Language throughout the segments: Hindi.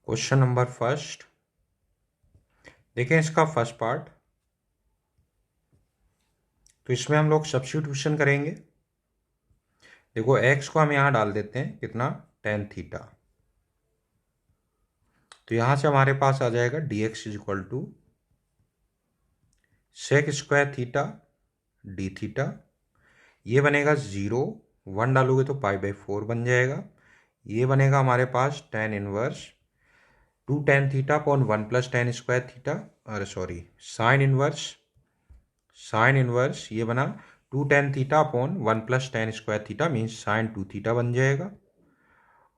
क्वेश्चन नंबर फर्स्ट देखें, इसका फर्स्ट पार्ट। तो इसमें हम लोग सब्स्टिट्यूशन करेंगे। देखो x को हम यहां डाल देते हैं, कितना, tan थीटा। तो यहां से हमारे पास आ जाएगा dx is equal to sec square theta D theta. ये बनेगा 0, 1 डालोगे तो π/4 बन जाएगा। ये बनेगा हमारे पास tan inverse 2 tan theta upon 1 plus tan square theta, अरे सॉरी, साइन इनवर्स ये बना 2 tan theta upon 1 plus tan square theta means sine 2 theta बन जाएगा।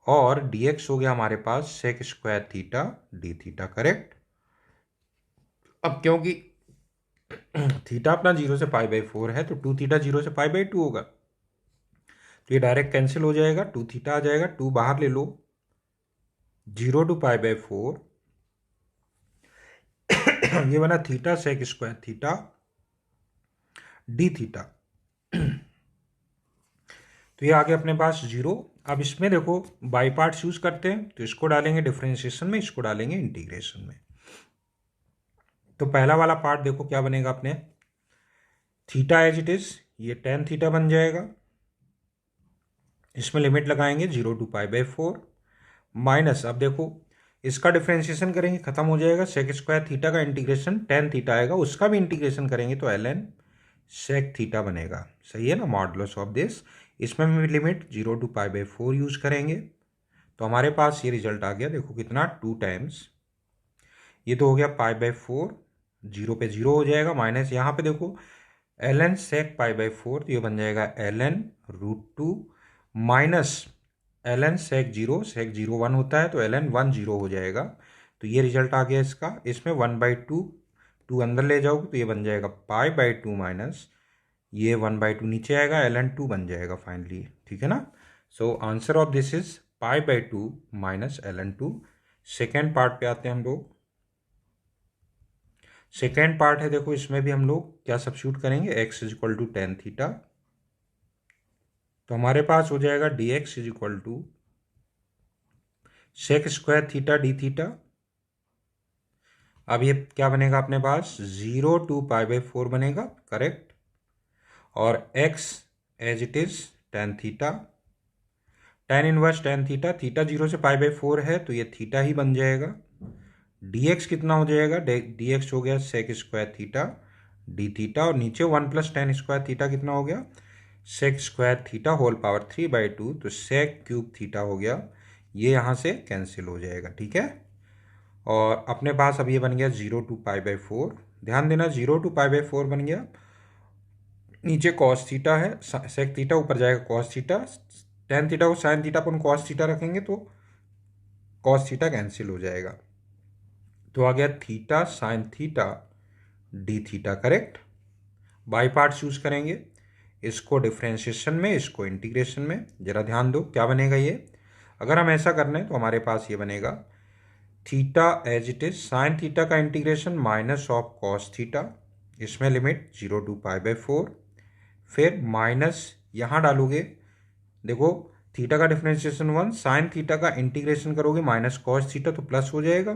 और dx हो गया हमारे पास sec square theta D theta. Correct. अब क्योंकि थीटा अपना 0 से π/4 है तो 2 थीटा 0 से π/2 होगा, तो ये डायरेक्ट कैंसिल हो जाएगा। 2 थीटा आ जाएगा, 2 बाहर ले लो, 0 to π/4 ये बना theta sec square theta D theta. तो ये आ गया अपने पास 0। अब इसमें देखो बाई पार्ट्स यूज करते हैं, तो इसको डालेंगे डिफरेंशिएशन में, इसको डालेंगे इंटीग्रेशन में। तो पहला वाला पार्ट देखो क्या बनेगा अपने, थीटा एज इट इज, ये tan थीटा बन जाएगा। इसमें लिमिट लगाएंगे 0 to π/4 माइनस, अब देखो इसका डिफरेंशिएशन करेंगे, खत्म हो जाएगा। सेक स्क्वायर थीटा का इंटीग्रेशन tan थीटा आएगा, उसका भी इंटीग्रेशन करेंगे तो ln सेक थीटा बनेगा। सही है ना, मॉडुलस ऑफ दिस। इसमें भी लिमिट 0 to π/4 यूज करेंगे, तो हमारे पास ये रिजल्ट आ गया। देखो कितना, 2 टाइम्स, ये तो हो गया π/4, 0 पे 0 हो जाएगा, माइनस यहाँ पे देखो ln सेक π/4, तो ये बन जाएगा ln√2 माइनस ln सेक 0 1 होता है तो ln 1 0 हो जाएगा। तो ये रिजल्ट आ गया इसका। इसमें 1/2 2 अंदर ले जाओगे तो ये बन जाएगा π/2 माइनस ये 1/2 नीचे आएगा, ln2 बन जाएगा फाइनली। ठीक है ना। So answer of this is π/2 minus ln2। Second part पे आते हैं हम लोग। सेकेंड पार्ट है, देखो इसमें भी हम लोग क्या सब्स्टिट्यूट करेंगे, x is equal to tan theta. तो हमारे पास हो जाएगा dx is equal to sec square theta D theta. अब ये क्या बनेगा अपने पास, 0 to π/4 बनेगा। करेक्ट। और x as it is tan theta, tan inverse tan theta, theta 0 से π/4 है तो ये थीटा ही बन जाएगा। dx कितना हो जाएगा, dx हो गया sec square theta D theta, और नीचे 1 प्लस tan स्क्वायर थीटा कितना हो गया, sec square theta whole power 3/2, तो सेक क्यूब थीटा हो गया। ये यहाँ से कैंसिल हो जाएगा। ठीक है। और अपने पास अब ये बन गया 0 to π/4। ध्यान देना 0 to π/4 बन गया, नीचे कॉस थीटा है, सेक थीटा ऊपर जाएगा कॉस थीटा, tan थीटा को साइन थीटा पर कॉस थीटा रखेंगे तो कॉस थीटा कैंसिल हो जाएगा। तो आ गया theta sine theta D theta. Correct. By parts use करेंगे, इसको डिफरेंशिएशन में, इसको इंटीग्रेशन में। जरा ध्यान दो क्या बनेगा ये, अगर हम ऐसा कर रहे हैं तो हमारे पास ये बनेगा theta as it is sine theta का integration minus of cos theta, इसमें लिमिट 0 to π/4, फिर माइनस यहाँ डालोगे, देखो थीटा का डिफरेंशिएशन 1, साइन थीटा का इंटीग्रेशन करोगे माइनस कॉस थीटा तो प्लस हो जाएगा,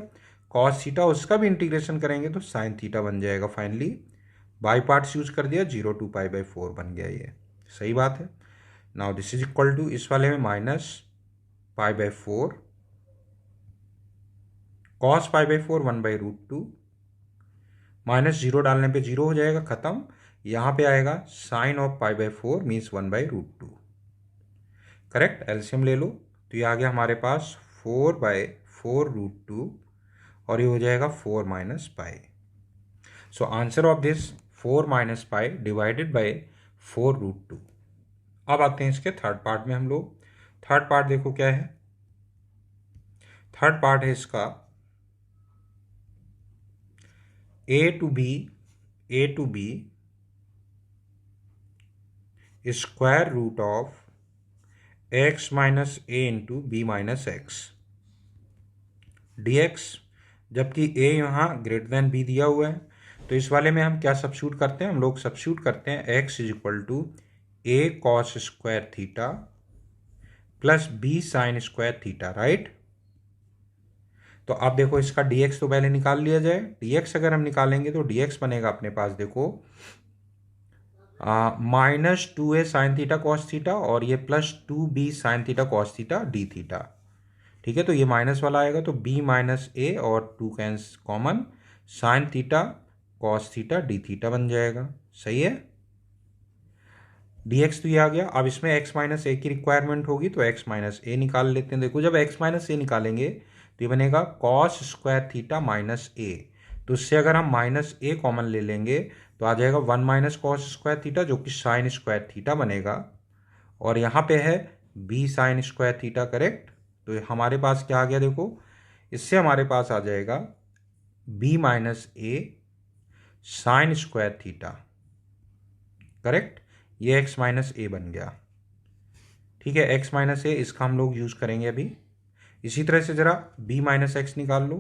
कॉस थीटा उसका भी इंटीग्रेशन करेंगे तो साइन थीटा बन जाएगा फाइनली। बाई पार्ट्स यूज कर दिया, 0 to π/4 बन गया ये। सही बात है। Now this is equal to, इस वाले में माइनस π/4 कॉस π/4 1/√2 माइनस 0 डालने पे 0 हो जाएगा, खत्म। यहाँ पे आएगा sine of π/4 means 1/√2। Correct. LCM ले लो, तो ये आ गया हमारे पास 4/4√2 और ये हो जाएगा 4 minus pi. So answer of this 4 minus pi divided by 4√2। अब आते हैं इसके थर्ड पार्ट में हम लोग। थर्ड पार्ट देखो क्या है, थर्ड पार्ट है इसका a to b square root of x minus a into B minus X dx, जबकि a यहाँ ग्रेटर देन b दिया हुआ है। तो इस वाले में हम क्या सब्स्टिट्यूट करते हैं, हम लोग सब्स्टिट्यूट करते हैं x is equal to a cos square theta plus b sine square theta. Right. तो अब देखो इसका dx तो पहले निकाल लिया जाए। dx अगर हम निकालेंगे तो dx बनेगा अपने पास देखो -2a sign theta cos theta और ये +2b sign theta cos theta D theta. ठीक है, तो ये माइनस वाला आएगा तो b माइनस ए और 2 कैंस common, sine theta cos theta D theta बन जाएगा। सही है, dx तो ये आ गया। अब इसमें x माइनस ए की रिक्वायरमेंट होगी तो x माइनस ए निकाल लेते हैं। देखो जब x माइनस ए निकालेंगे तो ये बनेगा कॉस स्क्वायर थीटा माइनस ए। तो उससे अगर हम माइनस ए कॉमन ले लेंगे तो आ जाएगा 1 माइनस कॉस स्क्वायर थीटा जो कि साइन स्क्वायर थीटा बनेगा। और यहाँ पे है b sine square theta, correct. तो हमारे पास क्या आ गया देखो, इससे हमारे पास आ जाएगा b minus A sine square theta, correct. ये x माइनस ए बन गया। ठीक है, x माइनस ए इसका हम लोग यूज़ करेंगे अभी। इसी तरह से ज़रा b माइनस एक्स निकाल लो।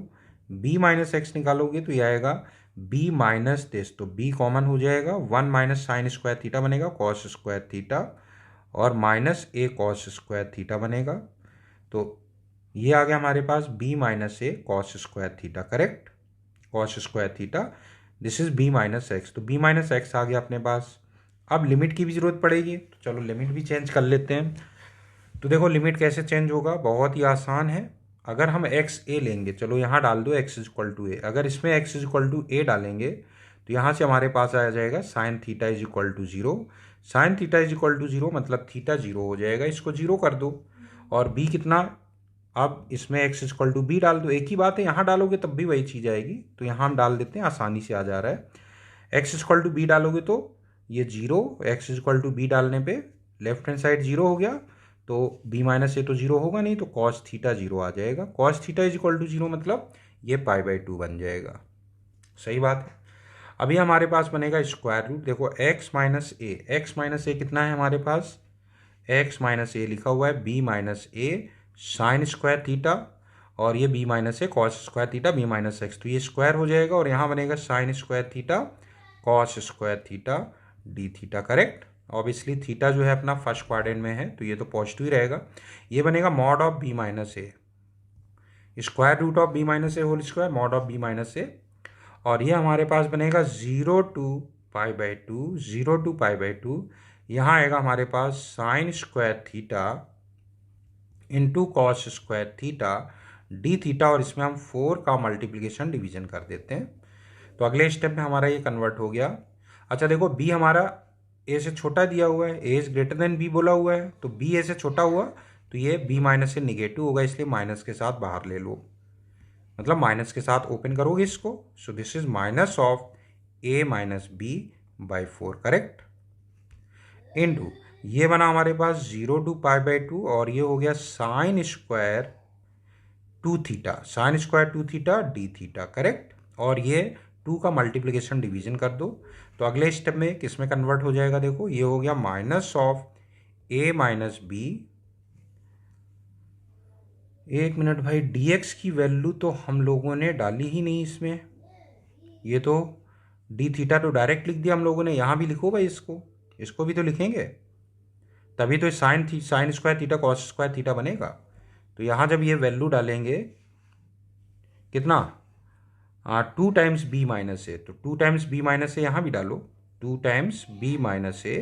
b माइनस एक्स निकालोगे तो ये आएगा b माइनस दिस, तो b कॉमन हो जाएगा, 1 माइनस साइन स्क्वायर थीटा बनेगा कॉस स्क्वायर थीटा और minus A cos square theta बनेगा। तो ये आ गया हमारे पास b minus A cos square theta, correct. Cos square theta, this is b minus x. तो b माइनस एक्स आ गया अपने पास। अब लिमिट की भी ज़रूरत पड़ेगी तो चलो लिमिट भी चेंज कर लेते हैं। तो देखो लिमिट कैसे चेंज होगा, बहुत ही आसान है। अगर हम एक्स ए लेंगे, चलो यहाँ डाल दो x is equal to A. अगर इसमें x is equal to A डालेंगे तो यहाँ से हमारे पास आ जाएगा sine theta is equal to 0। Sine theta is equal to 0 मतलब थीटा 0 हो जाएगा, इसको 0 कर दो। और b कितना, अब इसमें x is equal to B डाल दो। एक ही बात है, यहाँ डालोगे तब भी वही चीज़ आएगी, तो यहाँ हम डाल देते हैं, आसानी से आ जा रहा है। x is equal to B डालोगे तो ये 0, x is equal to B डालने पे लेफ्ट हैंड साइड 0 हो गया, तो b माइनस ए तो 0 होगा नहीं, तो कॉस थीटा 0 आ जाएगा। Cos theta is equal to 0 मतलब ये π/2 बन जाएगा। सही बात है। अभी हमारे पास बनेगा स्क्वायर रूट। देखो x माइनस ए कितना है हमारे पास, x माइनस ए लिखा हुआ है b minus A sine square theta और ये b minus A cos square theta b minus x, तो ये स्क्वायर हो जाएगा और यहाँ बनेगा sine square theta cos square theta D theta, correct. Obviously theta जो है अपना फर्स्ट क्वाड्रेंट में है तो ये तो पॉजिटिव ही रहेगा। ये बनेगा mod of b minus a, square root of b minus A whole square mod of b minus ए। और ये हमारे पास बनेगा 0 to π/2, 0 to π/2। यहाँ आएगा हमारे पास sine square theta into cos square theta D theta, और इसमें हम 4 का मल्टीप्लिकेशन डिवीजन कर देते हैं। तो अगले स्टेप में हमारा ये कन्वर्ट हो गया। अच्छा देखो b हमारा a से छोटा दिया हुआ है, a is greater than b बोला हुआ है, तो b a से छोटा हुआ तो ये b माइनस से निगेटिव होगा, इसलिए माइनस के साथ बाहर ले लो, मतलब माइनस के साथ ओपन करोगे इसको। सो this is minus of a minus b by 4, correct. Into ये बना हमारे पास 0 to π/2 और ये हो गया sign square 2 theta, sign square 2 theta D theta, correct. और ये 2 का मल्टीप्लिकेशन डिवीजन कर दो। तो अगले स्टेप में किस में कन्वर्ट हो जाएगा, देखो ये हो गया minus of a minus B. एक मिनट भाई, dx की वैल्यू तो हम लोगों ने डाली ही नहीं इसमें, ये तो डी थीटा तो डायरेक्ट लिख दिया हम लोगों ने। यहाँ भी लिखो भाई, इसको भी तो लिखेंगे, तभी तो sign square theta cos square theta बनेगा। तो यहाँ जब ये वैल्यू डालेंगे कितना, 2 टाइम्स b माइनस ए, तो 2 टाइम्स b माइनस ए यहाँ भी डालो, 2 times b minus A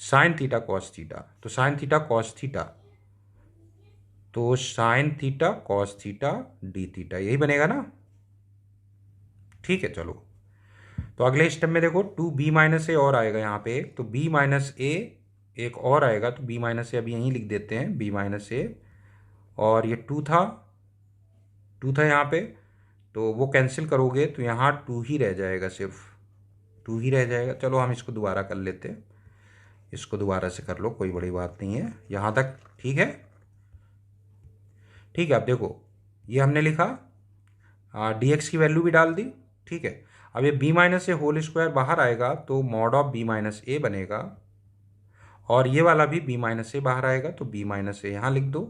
sign theta cos theta, तो साइन थीटा कॉस थीटा, तो sign theta cos theta D theta, यही बनेगा ना। ठीक है, चलो तो अगले स्टेप में देखो 2b माइनस ए और आएगा यहाँ पे, तो b माइनस ए एक और आएगा, तो b माइनस ए अभी यहीं लिख देते हैं, b माइनस ए, और ये 2 था यहाँ पे, तो वो कैंसिल करोगे तो यहाँ 2 ही रह जाएगा, सिर्फ 2 ही रह जाएगा। चलो हम इसको दोबारा कर लेते हैं, इसको दोबारा से कर लो, कोई बड़ी बात नहीं है यहाँ तक, ठीक है। ठीक है, अब देखो ये हमने लिखा, dx की वैल्यू भी डाल दी, ठीक है। अब ये b माइनस ए होल स्क्वायर बाहर आएगा तो मॉड ऑफ b माइनस ए बनेगा, और ये वाला भी b माइनस ए बाहर आएगा तो b माइनस ए यहाँ लिख दो।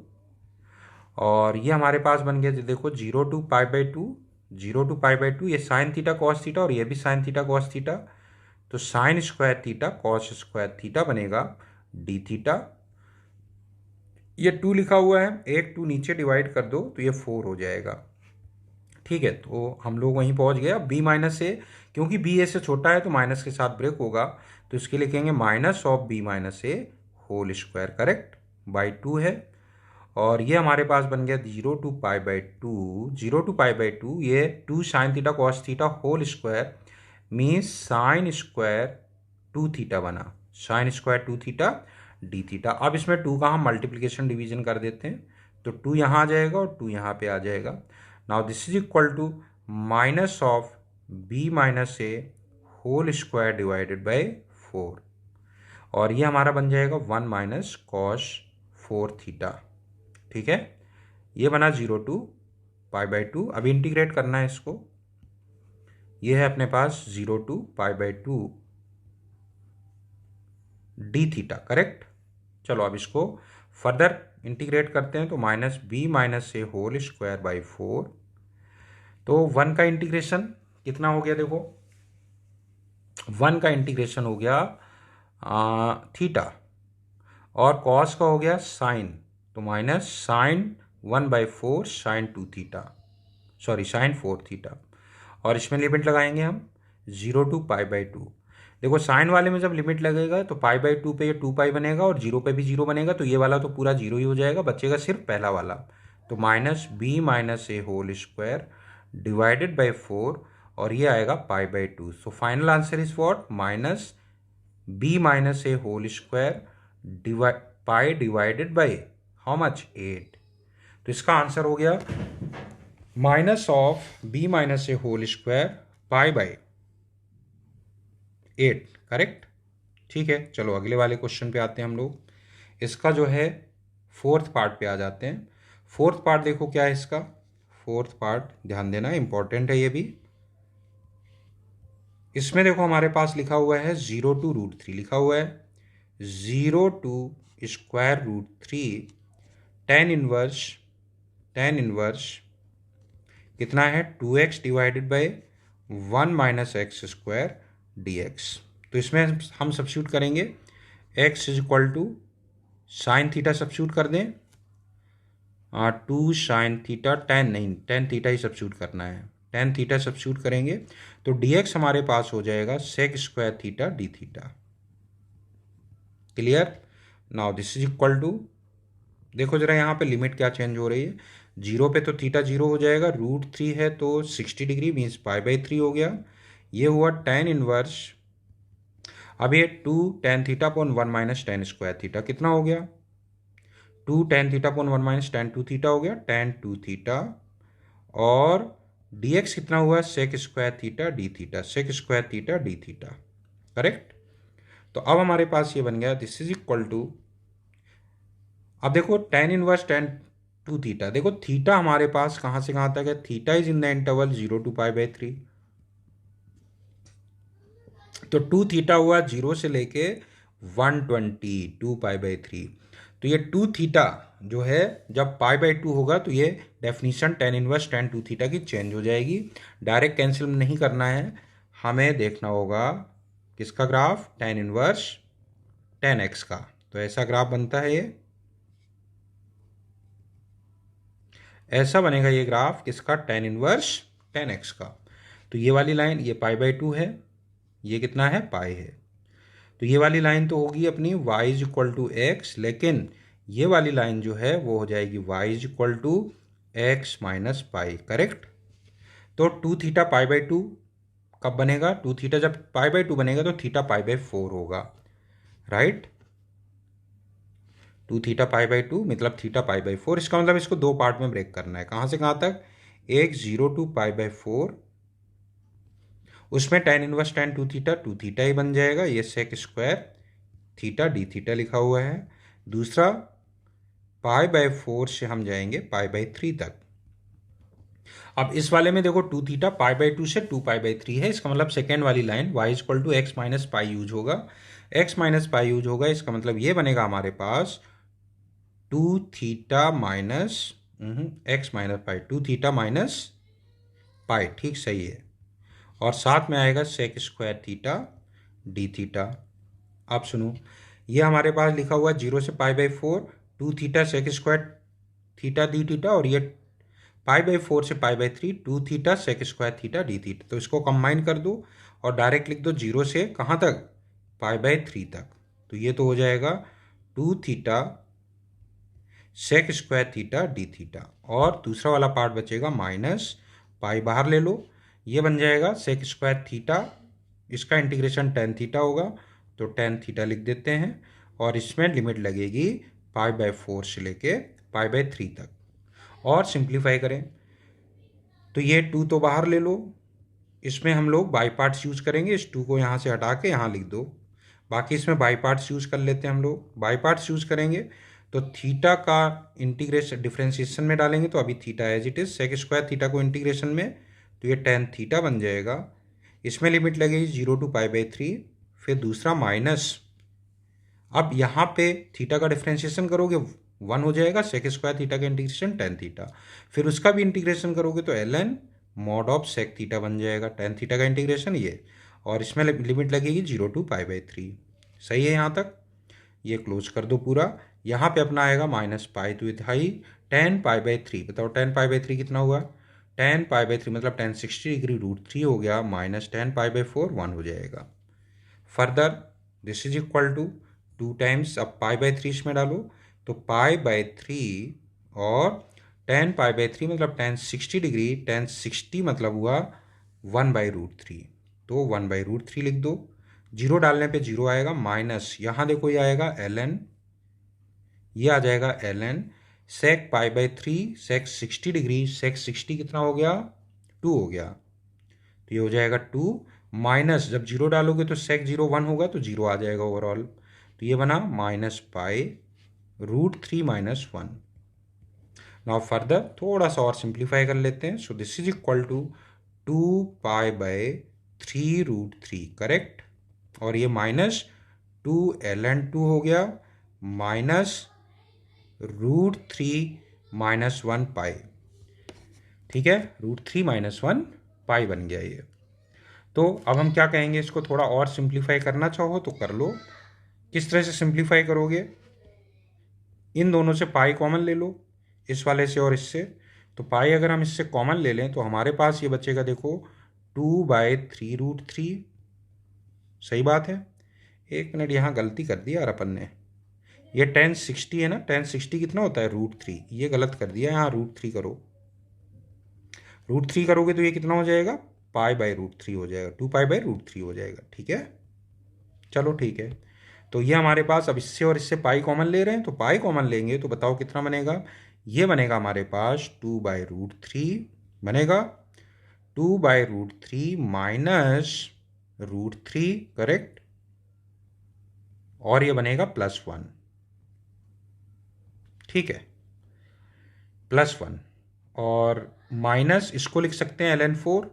और ये हमारे पास बन गया, देखो 0 to π/2, 0 to π/2, ये साइन थीटा कॉस थीटा और ये भी साइन थीटा कॉस थीटा, तो sign square theta cos square theta बनेगा डी थीटा। ये 2 लिखा हुआ है, एक 2 नीचे डिवाइड कर दो तो ये 4 हो जाएगा। ठीक है, तो हम लोग वहीं पहुंच गए। अब बी माइनस ए, क्योंकि बी ए से छोटा है तो माइनस के साथ ब्रेक होगा, तो इसके लिखेंगे minus of B minus A whole square, correct, by 2 है। और ये हमारे पास बन गया 0 to π/2, 0 to π/2, ये 2 sine theta cos theta whole square means sine square 2 theta बना, sine square 2 theta D theta. अब इसमें 2 का हम मल्टीप्लिकेशन डिवीजन कर देते हैं, तो 2 यहाँ आ जाएगा और 2 यहाँ पे आ जाएगा। Now this is equal to minus of B minus A whole square divided by 4, और ये हमारा बन जाएगा 1 माइनस कॉस 4 थीटा। ठीक है, ये बना 0 to π/2। अभी इंटीग्रेट करना है इसको, ये है अपने पास 0 to π/2 डी थीटा, करेक्ट। चलो अब इसको फर्दर इंटीग्रेट करते हैं, तो minus B minus A whole square by 4, तो 1 का इंटीग्रेशन कितना हो गया, देखो 1 का इंटीग्रेशन हो गया थीटा, और कॉस का हो गया साइन, तो minus sine 1/4 sine 2 theta, sorry sine 4 theta. और इसमें लिमिट लगाएंगे हम 0 to π/2। देखो साइन वाले में जब लिमिट लगेगा तो π/2 पे ये 2π बनेगा और 0 पे भी 0 बनेगा, तो ये वाला तो पूरा 0 ही हो जाएगा, बचेगा सिर्फ पहला वाला। तो minus B minus A whole square divided by 4, और ये आएगा π/2। So final answer is what, minus B minus A whole square pi divided by how much, 8। तो इसका आंसर हो गया minus of B minus A whole square π/8, correct. ठीक है, चलो अगले वाले क्वेश्चन पे आते हैं हम लोग। इसका जो है फोर्थ पार्ट पे आ जाते हैं। फोर्थ पार्ट देखो क्या है इसका, फोर्थ पार्ट ध्यान देना, इंपॉर्टेंट है ये भी। इसमें देखो हमारे पास लिखा हुआ है 0 to √3 लिखा हुआ है, 0 to √3 tan इनवर्स कितना है 2x divided by 1 minus X square dx। तो इसमें हम सब्स्टिट्यूट करेंगे, x is equal to sine theta substitute कर दें, 2 साइन थीटा, tan थीटा ही सब्स्टिट्यूट करना है, tan थीटा सब्स्टिट्यूट करेंगे तो dx हमारे पास हो जाएगा sec square theta D theta. Clear. Now this is equal to, देखो जरा यहाँ पे लिमिट क्या चेंज हो रही है, 0 पे तो थीटा 0 हो जाएगा, √3 है तो 60 डिग्री मीन्स π/3 हो गया। ये हुआ tan इनवर्स, अब ये 2 tan theta upon 1 minus tan square theta कितना हो गया, 2 tan theta upon 1 minus tan 2 theta हो गया, tan 2 थीटा, और dx कितना हुआ sec square theta D theta, sec square theta D theta, correct. तो अब हमारे पास ये बन गया दिस इज इक्वल टू, अब देखो tan इनवर्स tan 2 थीटा, देखो थीटा हमारे पास कहां से कहां तक है, theta is in the interval 0 to π/3, तो 2 थीटा हुआ 0 से लेके 120 2π/3। तो ये 2 थीटा जो है जब π/2 होगा तो ये definition tan inverse tan 2 theta की चेंज हो जाएगी। डायरेक्ट कैंसिल नहीं करना है, हमें देखना होगा किसका graph, tan inverse tan x का। तो ऐसा ग्राफ बनता है, ये ऐसा बनेगा ये ग्राफ किसका, tan इनवर्स tan x का। तो ये वाली लाइन ये π/2 है, ये कितना है पाई है, तो ये वाली लाइन तो होगी अपनी y is equal to X, लेकिन ये वाली लाइन जो है वो हो जाएगी y is equal to X minus pi, correct. तो 2 थीटा π/2 कब बनेगा, 2 थीटा जब π/2 बनेगा तो थीटा π/4 होगा, राइट। 2 थीटा π/2 मतलब थीटा π/4, इसका मतलब इसको दो पार्ट में ब्रेक करना है, कहाँ से कहाँ तक, एक 0 to π/4, उसमें tan इनवर्स tan 2 थीटा ही बन जाएगा, ये sec square theta D theta लिखा हुआ है। दूसरा π/4 से हम जाएंगे π/3 तक। अब इस वाले में देखो 2 थीटा π/2 से 2π/3 है, इसका मतलब सेकेंड वाली line y is equal to X minus pi use होगा, x माइनस पाई यूज होगा, इसका मतलब ये बनेगा हमारे पास 2 theta minus X minus pi, 2 theta minus pi, ठीक सही है, और साथ में आएगा sec square theta D theta. अब सुनो, ये हमारे पास लिखा हुआ है 0 से π/4, 2 theta sec square theta D theta, और ये π/4 से π/3 2 theta sec square theta D theta. तो इसको कंबाइन कर दो और डायरेक्ट लिख दो 0 से कहाँ तक, π/3 तक। तो ये तो हो जाएगा 2 theta sec square theta D theta, और दूसरा वाला पार्ट बचेगा माइनस पाई बाहर ले लो, ये बन जाएगा सेक स्क्वायर थीटा, इसका इंटीग्रेशन टेन थीटा होगा तो टेन थीटा लिख देते हैं, और इसमें लिमिट लगेगी π/4 से लेके π/3 तक। और सिंप्लीफाई करें तो ये 2 तो बाहर ले लो, इसमें हम लोग बाई पार्ट्स यूज करेंगे, इस 2 को यहाँ से हटा के यहाँ लिख दो, बाकी इसमें बाई पार्ट्स यूज कर लेते हैं हम लोग। बाई पार्ट्स यूज करेंगे तो थीटा का इंटीग्रेशन डिफ्रेंशिएशन में डालेंगे तो अभी theta as it is, sec square theta को इंटीग्रेशन में तो ये टेन थीटा बन जाएगा, इसमें लिमिट लगेगी 0 to π/3, फिर दूसरा माइनस, अब यहाँ पे थीटा का डिफ्रेंशिएशन करोगे 1 हो जाएगा, सेक स्क्वायर थीटा का इंटीग्रेशन टेन थीटा, फिर उसका भी इंटीग्रेशन करोगे तो ln mod of sec theta बन जाएगा, टेन थीटा का इंटीग्रेशन ये, और इसमें लिमिट लगेगी 0 to π/3। सही है यहाँ तक, ये क्लोज कर दो पूरा। यहाँ पे अपना आएगा माइनस पाई, तो इथाई टेन π/3, बताओ टेन π/3 कितना हुआ, टेन π/3 मतलब 1060 डिग्री √3 हो गया, माइनस टेन π/4 1 हो जाएगा। Further this is equal to 2 times, अब π/3 इसमें डालो तो π/3 और टेन π/3 मतलब 1060 डिग्री, 1060 मतलब हुआ 1/√3, तो 1/√3 लिख दो, जीरो डालने पे जीरो आएगा, माइनस यहाँ देखो ये आएगा ln, ये आ जाएगा ln सेक π/3 सेक 60 डिग्री, सेक 60 कितना हो गया 2 हो गया, तो ये हो जाएगा 2 माइनस, जब जीरो डालोगे तो सेक 0 1 होगा तो जीरो आ जाएगा ओवरऑल, तो ये बना -π√3 - 1। नाउ फर्दर थोड़ा सा और सिंप्लीफाई कर लेते हैं, so this is equal to 2π/3√3 correct, और ये माइनस 2 ln 2 हो गया माइनस √3 - 1 पाई, ठीक है, √3 - 1 पाई बन गया ये। तो अब हम क्या कहेंगे, इसको थोड़ा और सिंप्लीफाई करना चाहो तो कर लो। किस तरह से सिंप्लीफाई करोगे, इन दोनों से पाई कॉमन ले लो, इस वाले से और इससे, तो पाई अगर हम इससे कॉमन ले लें तो हमारे पास ये बचेगा देखो 2/3√3, सही बात है। एक मिनट यहाँ गलती कर दी यार अपन ने, ये 1060 है ना, 1060 कितना होता है √3, ये गलत कर दिया, यहाँ √3 करो, √3 करोगे तो ये कितना हो जाएगा π/√3 हो जाएगा, 2π/√3 हो जाएगा, ठीक है, चलो ठीक है। तो ये हमारे पास, अब इससे और इससे पाई कॉमन ले रहे हैं तो पाई कॉमन लेंगे तो बताओ कितना बनेगा, ये बनेगा हमारे पास 2/√3 बनेगा, 2/√3 माइनस √3 करेक्ट, और ये बनेगा +1, ठीक है, +1, और माइनस इसको लिख सकते हैं ln 4,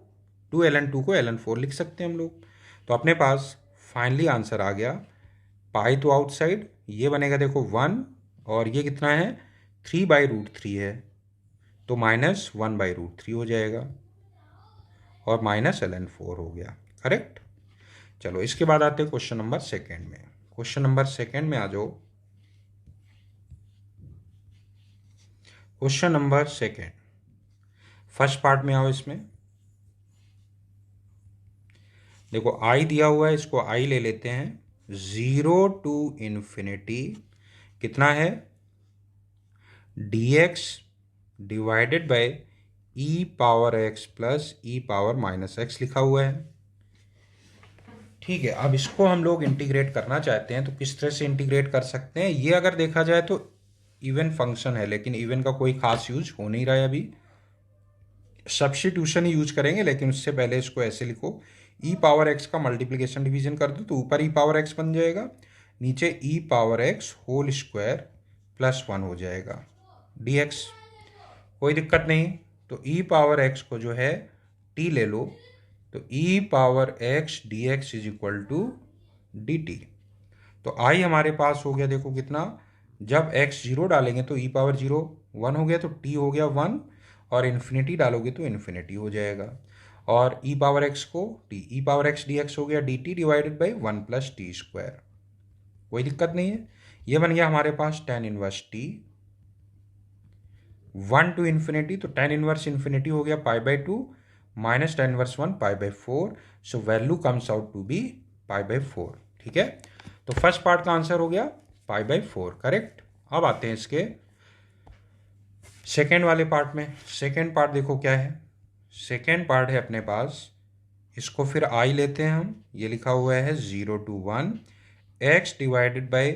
2 ln 2 को ln 4 लिख सकते हैं हम लोग। तो अपने पास फाइनली आंसर आ गया, पाई तो आउटसाइड, ये बनेगा देखो 1, और ये कितना है 3/√3 है, तो -1/√3 हो जाएगा, और माइनस ln 4 हो गया, करेक्ट। चलो इसके बाद आते हैं क्वेश्चन नंबर सेकेंड में, क्वेश्चन नंबर सेकेंड में आ जाओ। Question number second, first part में आओ, इसमें देखो आई दिया हुआ है, इसको आई ले लेते हैं, 0 to ∞ कितना है dx divided by e⁻x plus e⁻−x लिखा हुआ है, ठीक है। अब इसको हम लोग इंटीग्रेट करना चाहते हैं तो किस तरह से इंटीग्रेट कर सकते हैं, ये अगर देखा जाए तो इवन फंक्शन है, लेकिन इवन का कोई खास यूज हो नहीं रहा है, अभी सब्स्टिट्यूशन ही यूज करेंगे, लेकिन उससे पहले इसको ऐसे लिखो, e⁻x का मल्टीप्लिकेशन डिवीजन कर दो तो ऊपर e⁻x बन जाएगा, नीचे e⁻x होल स्क्वायर +1 हो जाएगा dx, कोई दिक्कत नहीं। तो e⁻x को जो है t ले लो, तो e⁻x dx is equal to dt, तो i हमारे पास हो गया देखो कितना, जब x 0 डालेंगे तो e⁻0 1 हो गया, तो t हो गया 1, और इन्फिनिटी डालोगे तो इन्फिनिटी हो जाएगा, और e⁻x को t e⁻x dx हो गया dt डिवाइडेड बाई 1 + t², कोई दिक्कत नहीं है। ये बन गया हमारे पास tan 1t, 1 टू इन्फिनिटी, तो tan इनवर्स इन्फिनिटी हो गया π/2 minus tan inverse 1 π/4, so value comes out to be π/4। ठीक है, तो फर्स्ट पार्ट का आंसर हो गया π/4, करेक्ट। अब आते हैं इसके सेकेंड वाले पार्ट में। सेकेंड पार्ट देखो क्या है, सेकेंड पार्ट है अपने पास, इसको फिर आई लेते हैं हम, ये लिखा हुआ है 0 to 1 x divided by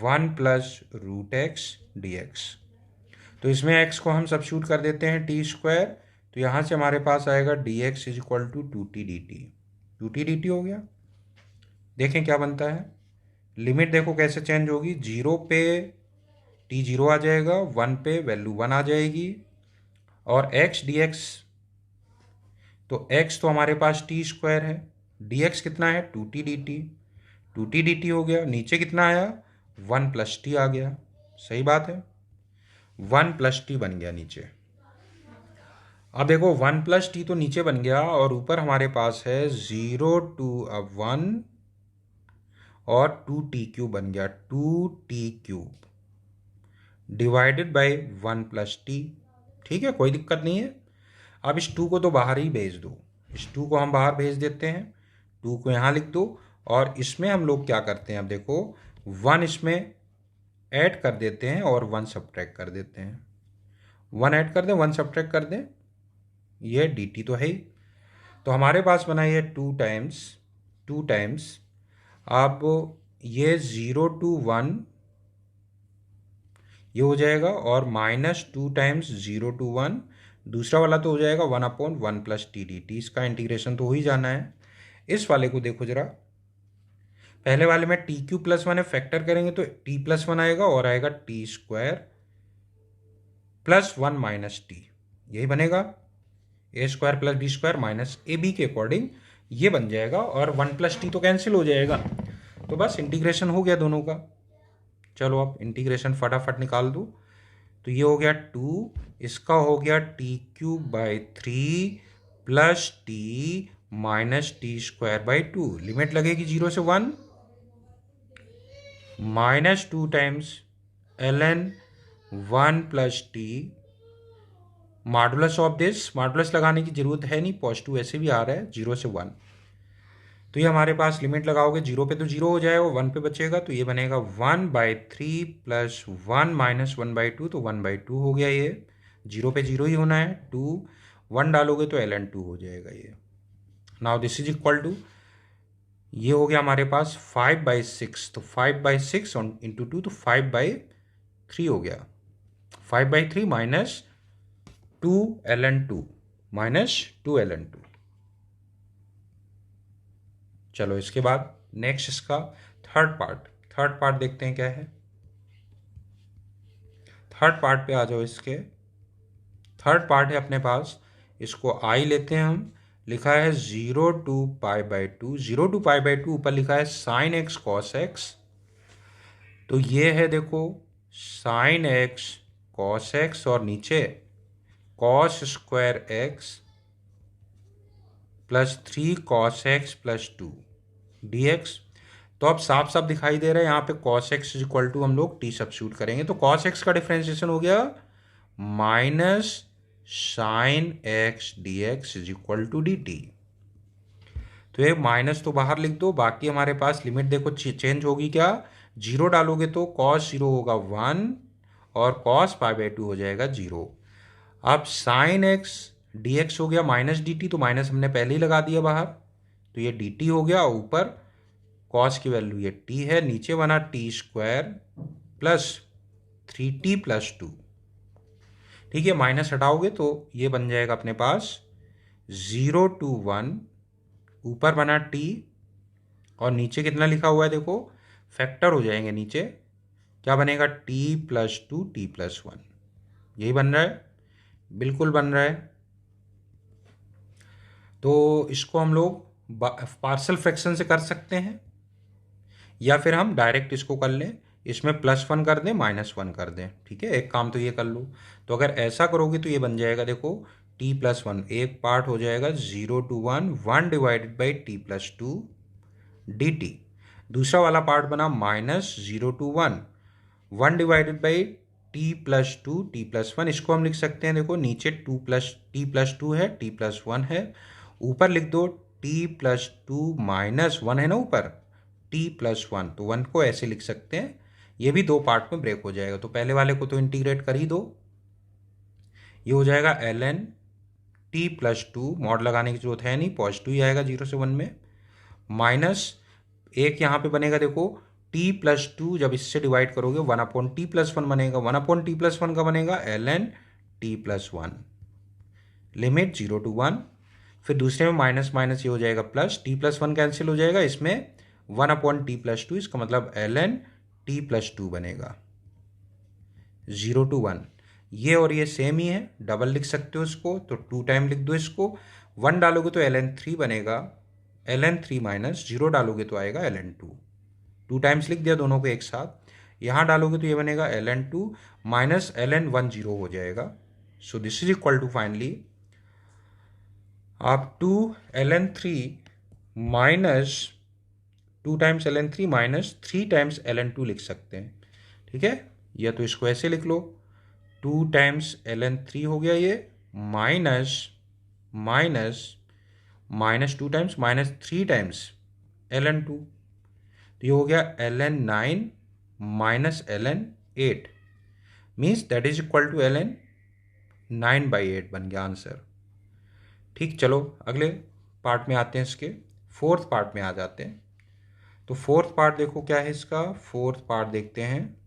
1 plus root X dx। तो इसमें x को हम सब्स्टिट्यूट कर देते हैं टी स्क्वायर, तो यहाँ से हमारे पास आएगा dx is equal to 2t dt। 2t dt हो गया। देखें क्या बनता है, लिमिट देखो कैसे चेंज होगी, 0 पे t 0 आ जाएगा, 1 पे वैल्यू 1 आ जाएगी, और x dx, तो x तो हमारे पास टी स्क्वायर है, dx कितना है 2t dt, 2t dt हो गया, नीचे कितना आया 1 प्लस टी आ गया, सही बात है, 1 प्लस टी बन गया नीचे। अब देखो 1 प्लस टी तो नीचे बन गया, और ऊपर हमारे पास है 0 to 1 और 2t³ बन गया, 2t³ divided by 1 plus T. ठीक है, कोई दिक्कत नहीं है। अब इस 2 को तो बाहर ही भेज दो, इस 2 को हम बाहर भेज देते हैं, 2 को यहाँ लिख दो, और इसमें हम लोग क्या करते हैं, अब देखो 1 इसमें ऐड कर देते हैं और 1 सब्ट्रैक्ट कर देते हैं, 1 ऐड कर दें 1 सब्ट्रैक्ट कर दें, ये dt तो है ही। तो हमारे पास बना ये 2 टाइम्स, अब ये 0 to 1 ये हो जाएगा, और माइनस 2 टाइम्स 0 to 1, दूसरा वाला तो हो जाएगा 1/1 प्लस टी डी टी, इसका इंटीग्रेशन तो हो ही जाना है। इस वाले को देखो जरा, पहले वाले में टी क्यू प्लस 1 है, फैक्टर करेंगे तो टी प्लस 1 आएगा, और आएगा t square plus 1 minus t, यही बनेगा, a square plus B square minus a b के अकॉर्डिंग ये बन जाएगा, और 1 प्लस टी तो कैंसिल हो जाएगा, तो बस इंटीग्रेशन हो गया दोनों का। चलो अब इंटीग्रेशन फटाफट निकाल दो, तो ये हो गया 2, इसका हो गया t³/3 plus T minus T square by 2, limit लगेगी 0 से 1, minus 2 times ln 1 plus T, modulus of this, modulus लगाने की जरूरत है नहीं, पॉजिटिव ऐसे भी आ रहा है, 0 से 1, तो ये हमारे पास लिमिट लगाओगे 0 पे तो 0 हो जाएगा, 1 पे बचेगा, तो ये बनेगा 1/3 प्लस 1 माइनस 1/2, तो 1/2 हो गया, ये 0 पे 0 ही होना है, 2 1 डालोगे तो ln 2 हो जाएगा ये। Now this is equal to, ये हो गया हमारे पास 5/6, तो 5/6 इंटू 2, तो 5/3 हो गया, 5/3 माइनस 2 ln 2 माइनस 2 ln 2। चलो इसके बाद नेक्स्ट इसका थर्ड पार्ट देखते हैं क्या है। थर्ड पार्ट पे आ जाओ, इसके थर्ड पार्ट है अपने पास, इसको आई लेते हैं हम, लिखा है 0 to π/2, 0 to π/2 ऊपर लिखा है sin x cos x, तो ये है देखो sin x cos x, और नीचे cos square x plus 3 cos x plus 2 dx। तो अब साफ साफ दिखाई दे रहा है, यहाँ पे cos x is equal to हम लोग t सब्स्टिट्यूट करेंगे, तो cos x का डिफ्रेंसिएशन हो गया minus sine x dx is equal to dt। तो ये माइनस तो बाहर लिख दो, बाकी हमारे पास लिमिट देखो चेंज होगी क्या, 0 डालोगे तो cos 0 होगा 1, और cos π/2 हो जाएगा 0। अब साइन x dx हो गया माइनस dt, तो माइनस हमने पहले ही लगा दिया बाहर, तो ये dt हो गया, ऊपर cos की वैल्यू ये t है, नीचे बना T square plus 3t plus 2। ठीक है, माइनस हटाओगे तो ये बन जाएगा अपने पास 0 to 1, ऊपर बना t, और नीचे कितना लिखा हुआ है देखो, फैक्टर हो जाएंगे नीचे, क्या बनेगा t प्लस 2 t प्लस 1, यही बन रहा है, बिल्कुल बन रहा है। तो इसको हम लोग पार्शियल फ्रैक्शन से कर सकते हैं, या फिर हम डायरेक्ट इसको कर लें, इसमें +1 कर दें -1 कर दें। ठीक है, एक काम तो ये कर लो, तो अगर ऐसा करोगे तो ये बन जाएगा देखो t+1, एक पार्ट हो जाएगा 0 to 1 1 divided by t+2 dt, दूसरा वाला पार्ट बना -0 to 1 1 डिवाइडेड बाई t+2 इसको हम लिख सकते हैं, देखो नीचे t+2 है, t+1 है, ऊपर लिख दो t+2 -1 है ना ऊपर, t+1, तो 1 को ऐसे लिख सकते हैं। ये भी दो पार्ट में ब्रेक हो जाएगा, तो पहले वाले को तो इंटीग्रेट कर ही दो, ये हो जाएगा ln t+2, मॉड लगाने की जरूरत है नहीं, पॉजिटिव ही आएगा 0 से 1 में, माइनस एक यहाँ पे बनेगा, देखो t+2 जब इससे डिवाइड करोगे 1/t+1 बनेगा, 1/t+1 का बनेगा ln t+1, लिमिट 0 to 1, फिर दूसरे में माइनस माइनस ये हो जाएगा प्लस, t+1 कैंसिल हो जाएगा, इसमें 1/t+2, इसका मतलब ln t+2 बनेगा 0 to 1। ये और ये सेम ही है, डबल लिख सकते हो इसको, तो 2 टाइम लिख दो इसको, 1 डालोगे तो ln 3 बनेगा, ln 3 माइनस 0 डालोगे तो आएगा ln 2, 2 टाइम्स लिख दिया दोनों को एक साथ, यहाँ डालोगे तो ये बनेगा ln 2 माइनस ln 1 0 हो जाएगा। So this is equal to finally आप 2 ln 3 minus 2 times ln 3 minus 3 times ln 2 लिख सकते हैं, ठीक है, या तो इसको ऐसे लिख लो, 2 टाइम्स ln 3 हो गया ये, minus minus minus 2 times minus 3 times ln 2, तो ये हो गया ln 9 minus ln 8, means that is equal to ln 9/8 बन गया आंसर। ठीक, चलो अगले पार्ट में आते हैं, इसके फोर्थ पार्ट में आ जाते हैं। तो फोर्थ पार्ट देखो क्या है इसका, फोर्थ पार्ट देखते हैं।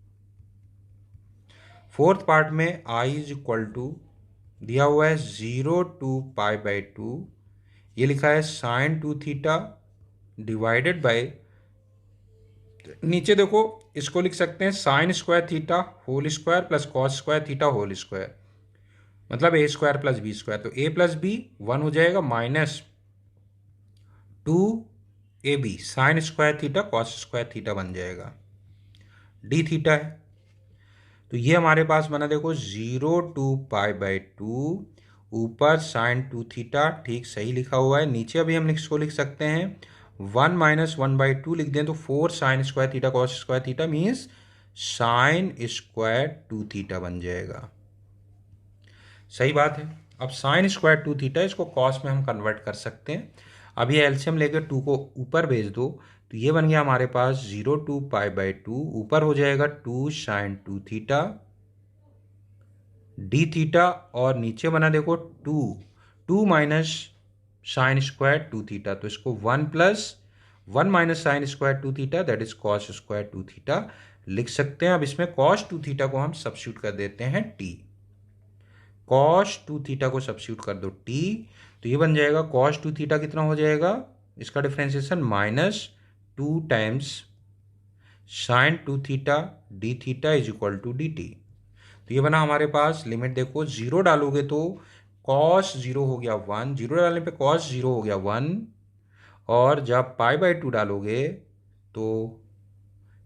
फोर्थ पार्ट में i इज इक्वल टू दिया हुआ है 0 to π/2, ये लिखा है sin 2 थीटा डिवाइडेड बाय, नीचे देखो इसको लिख सकते हैं sin square theta whole square plus cos square theta whole square, मतलब a square plus B square, तो a प्लस बी 1 हो जाएगा, minus 2ab sine square theta cos square theta बन जाएगा, d थीटा है। तो ये हमारे पास बना देखो 0 to π/2, ऊपर साइन 2 थीटा, ठीक सही लिखा हुआ है, नीचे अभी हम इसको लिख सकते हैं 1 माइनस 1/2 लिख दें तो 4 sign square theta cos square theta, means sine square 2 theta बन जाएगा। सही बात है। अब साइन स्क्वायर 2 थीटा, इसको कॉस में हम कन्वर्ट कर सकते हैं। अब ये एलसीएम लेकर 2 को ऊपर भेज दो, तो ये बन गया हमारे पास 0 to π/2, ऊपर हो जाएगा 2 साइन 2 थीटा डी थीटा, और नीचे बना देखो 2 माइनस साइन स्क्वायर 2 थीटा, तो इसको 1 plus 1 minus sign square 2 theta that is cos square 2 theta लिख सकते हैं। अब इसमें कॉस 2 थीटा को हम सब्स्टिट्यूट कर देते हैं टी, कॉस 2 थीटा को सब्स्टिट्यूट कर दो टी, तो ये बन जाएगा कॉस 2 थीटा कितना हो जाएगा, इसका differentiation minus 2 times sine 2 theta D theta is equal to D T. तो ये बना हमारे पास, लिमिट देखो 0 डालोगे तो कॉस 0 हो गया 1, 0 डालने पे कॉस 0 हो गया 1, और जब π/2 डालोगे तो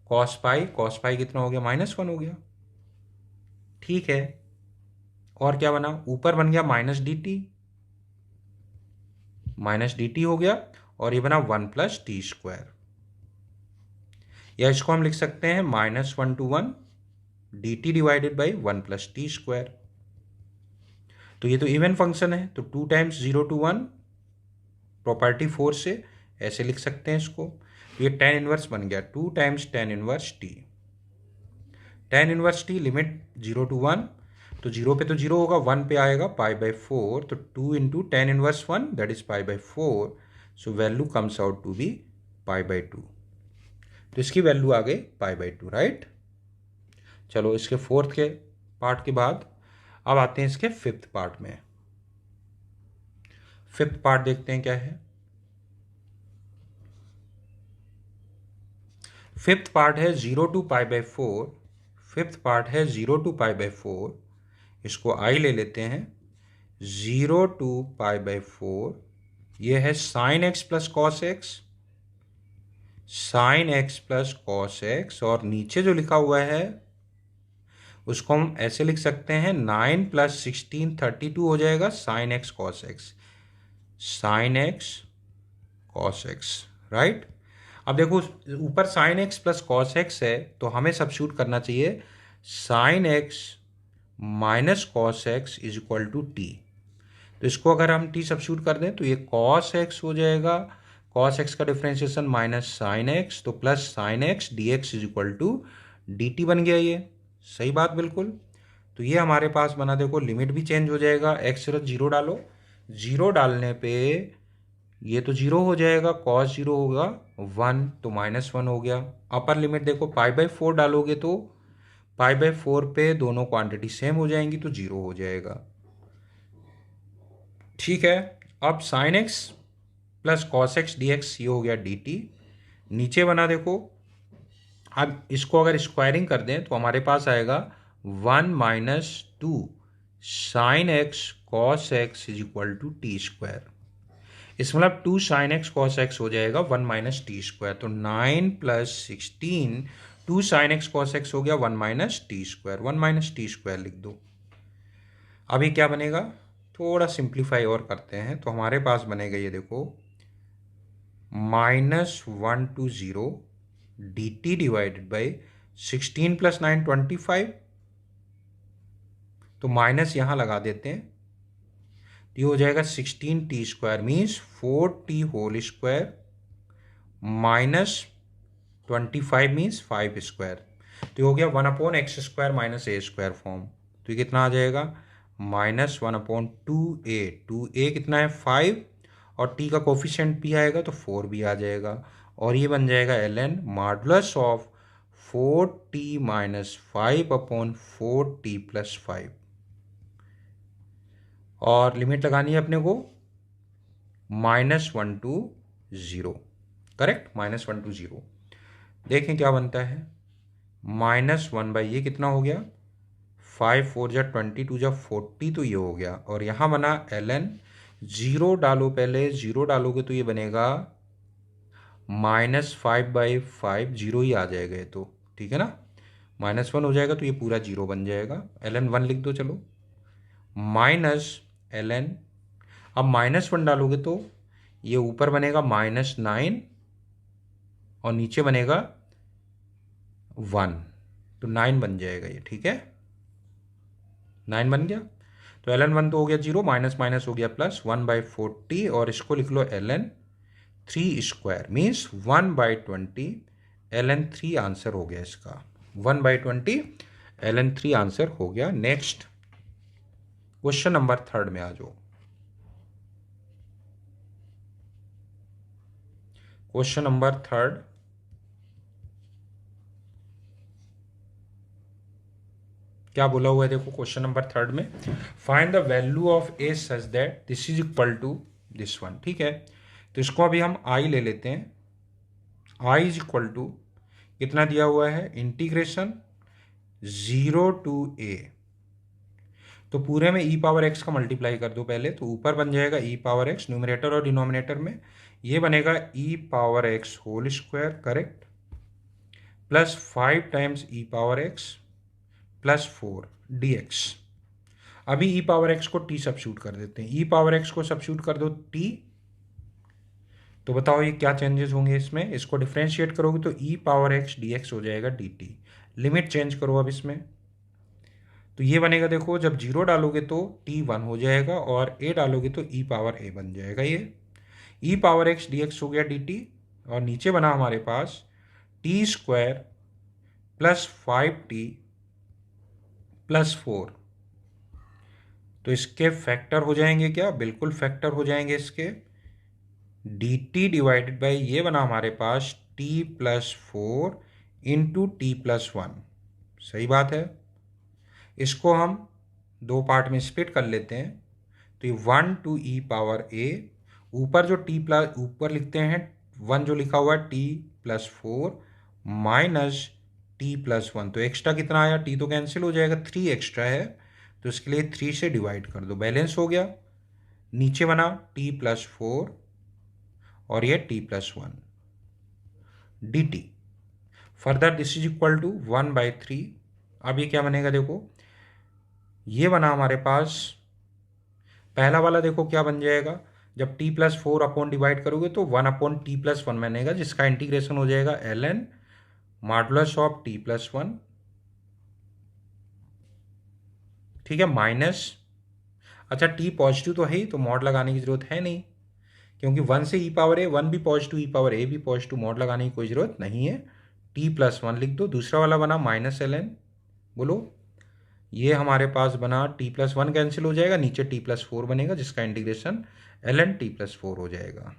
कॉस पाई कितना हो गया, -1 हो गया। ठीक है, और क्या बना, ऊपर बन गया माइनस डी टी हो गया, और ये बना 1 प्लस टी स्क्वायर, या इसको हम लिख सकते हैं -1 to 1 D T divided by 1 plus t square. तो ये तो इवन फंक्शन है, तो 2 टाइम्स 0 to 1 प्रॉपर्टी 4 से ऐसे लिख सकते हैं इसको। तो ये tan इनवर्स बन गया 2 times tan inverse T, tan inverse T limit 0 to 1, तो 0 पे तो 0 होगा, 1 पे आएगा π/4, तो 2 into tan inverse 1 that is π/4, so value comes out to be π/2, तो इसकी वैल्यू आ गई π/2, राइट। चलो इसके फोर्थ के पार्ट के बाद अब आते हैं इसके फिफ्थ पार्ट में। फिफ्थ पार्ट देखते हैं क्या है। फिफ्थ पार्ट है 0 to π/4, फिफ्थ पार्ट है 0 to π/4, इसको आई ले लेते हैं, 0 to π/4, ये है sign X plus cos X, sine X plus cos x, और नीचे जो लिखा हुआ है उसको हम ऐसे लिख सकते हैं 9 + 16 32 हो जाएगा sine X cos X, sine X cos X, right. अब देखो ऊपर sine X plus cos X है, तो हमें सब्स्टिट्यूट करना चाहिए sine X minus cos X is equal to T. तो इसको अगर हम टी सब्स्टिट्यूट कर दें तो ये कॉस एक्स हो जाएगा, कॉस एक्स का डिफ्रेंशिएशन माइनस साइन एक्स, तो plus sine X D X is equal to D T बन गया ये। सही बात बिल्कुल। तो ये हमारे पास बना, देखो लिमिट भी चेंज हो जाएगा, एक्स सिर्फ जीरो डालो, जीरो डालने पे ये तो जीरो हो जाएगा, कॉस जीरो होगा 1, तो -1 हो गया। अपर लिमिट देखो पाई/4 डालोगे तो पाई/4 पे दोनों क्वांटिटी सेम हो जाएंगी तो जीरो हो जाएगा। ठीक है, अब sign X plus cos x D x ये हो गया डी टी। नीचे बना देखो, अब इसको अगर स्क्वायरिंग कर दें तो हमारे पास आएगा 1 - 2 sine X cos X is equal to T square. इस मतलब 2 साइन एक्स कॉस एक्स हो जाएगा 1 - टी स्क्वायर, तो 9 + 16 2 साइन एक्स कॉस एक्स हो गया 1 - टी स्क्वायर, 1 - टी स्क्वायर लिख दो। अभी क्या बनेगा, थोड़ा सिंप्लीफाई और करते हैं तो हमारे पास बनेगा ये देखो -1 to 0 dt डिवाइडेड बाई 16 + 9 25, तो माइनस यहाँ लगा देते हैं, तो ये हो जाएगा 16t square means 4t whole square minus 25 means 5 square, तो ये हो गया 1/x² - a² फॉर्म। तो ये कितना आ जाएगा -1/2a, 2a कितना है 5, और t का कोफिशिएंट भी आएगा तो 4 भी आ जाएगा, और ये बन जाएगा ln modulus of 4t - 5/4t + 5, और लिमिट लगानी है अपने को -1 to 0, करेक्ट, -1 to 0। देखें क्या बनता है, -1 बाई ये कितना हो गया 5 4 जा 20 2 जा 40, तो ये हो गया, और यहाँ बना ln 0 डालो, पहले 0 डालोगे तो ये बनेगा -5/5, 0 ही आ जाएगा ये तो, ठीक है ना, -1 हो जाएगा तो ये पूरा 0 बन जाएगा, ln 1 लिख दो चलो, माइनस ln, अब -1 डालोगे तो ये ऊपर बनेगा -9 और नीचे बनेगा 1, तो 9 बन जाएगा ये, ठीक है, 9 बन गया। तो ln 1 तो हो गया 0, माइनस माइनस हो गया प्लस 1/40, और इसको लिख लो ln 3 square means 1/20, ln 3 answer हो गया इसका, 1/20 ln 3 आंसर हो गया। नेक्स्ट क्वेश्चन नंबर 3 में आ जाओ। क्वेश्चन नंबर 3 क्या बोला हुआ है देखो, क्वेश्चन नंबर 3 में find the value of A such that this is equal to this one. ठीक है, तो इसको अभी हम आई ले लेते हैं, आई इज इक्वल टू कितना दिया हुआ है, इंटीग्रेशन 0 to a, तो पूरे में e पावर x का मल्टीप्लाई कर दो पहले, तो ऊपर बन जाएगा e पावर x न्यूमरेटर और डिनोमिनेटर में, ये बनेगा e power x whole square, correct, plus 5 times e power x plus 4 dx। अभी e पावर x को t सब्स्टिट्यूट कर देते हैं, e पावर x को सब्स्टिट्यूट कर दो t, तो बताओ ये क्या चेंजेस होंगे इसमें, इसको डिफ्रेंशिएट करोगे तो e पावर x dx हो जाएगा dt। लिमिट चेंज करो अब इसमें, तो ये बनेगा देखो, जब 0 डालोगे तो t 1 हो जाएगा और a डालोगे तो e पावर a बन जाएगा, ये e पावर x dx हो गया dt, और नीचे बना हमारे पास t square plus 5t plus 4, तो इसके फैक्टर हो जाएंगे क्या, बिल्कुल फैक्टर हो जाएंगे इसके, dt डिवाइडेड बाई ये बना हमारे पास t plus 4 into T plus 1। सही बात है, इसको हम दो पार्ट में स्प्लिट कर लेते हैं, तो ये 1 to e पावर a, ऊपर जो t प्लस ऊपर लिखते हैं 1 जो लिखा हुआ है t plus 4 minus t plus 1, तो एक्स्ट्रा कितना आया, t तो कैंसिल हो जाएगा, 3 एक्स्ट्रा है, तो इसके लिए 3 से डिवाइड कर दो, बैलेंस हो गया। नीचे बना t प्लस 4 और ये t plus 1 dt, further this is equal to 1/3। अब ये क्या बनेगा देखो, ये बना हमारे पास पहला वाला, देखो क्या बन जाएगा, जब t प्लस 4 अपॉन डिवाइड करोगे तो 1/t प्लस 1 बनेगा, जिसका इंटीग्रेशन हो जाएगा ln modulus of t plus 1 ठीक है, माइनस, अच्छा टी पॉजिटिव तो है ही, तो मॉड लगाने की ज़रूरत है नहीं, क्योंकि 1 से ई पावर ए, 1 भी पॉजिटिव, ई पावर ए भी पॉजिटिव, मॉड लगाने की कोई ज़रूरत नहीं है। टी प्लस 1 लिख दो। दूसरा वाला बना माइनस एल एन, बोलो। ये हमारे पास बना टी प्लस 1 कैंसिल हो जाएगा, नीचे टी प्लस 4 बनेगा, जिसका integration L N T plus 4 हो जाएगा।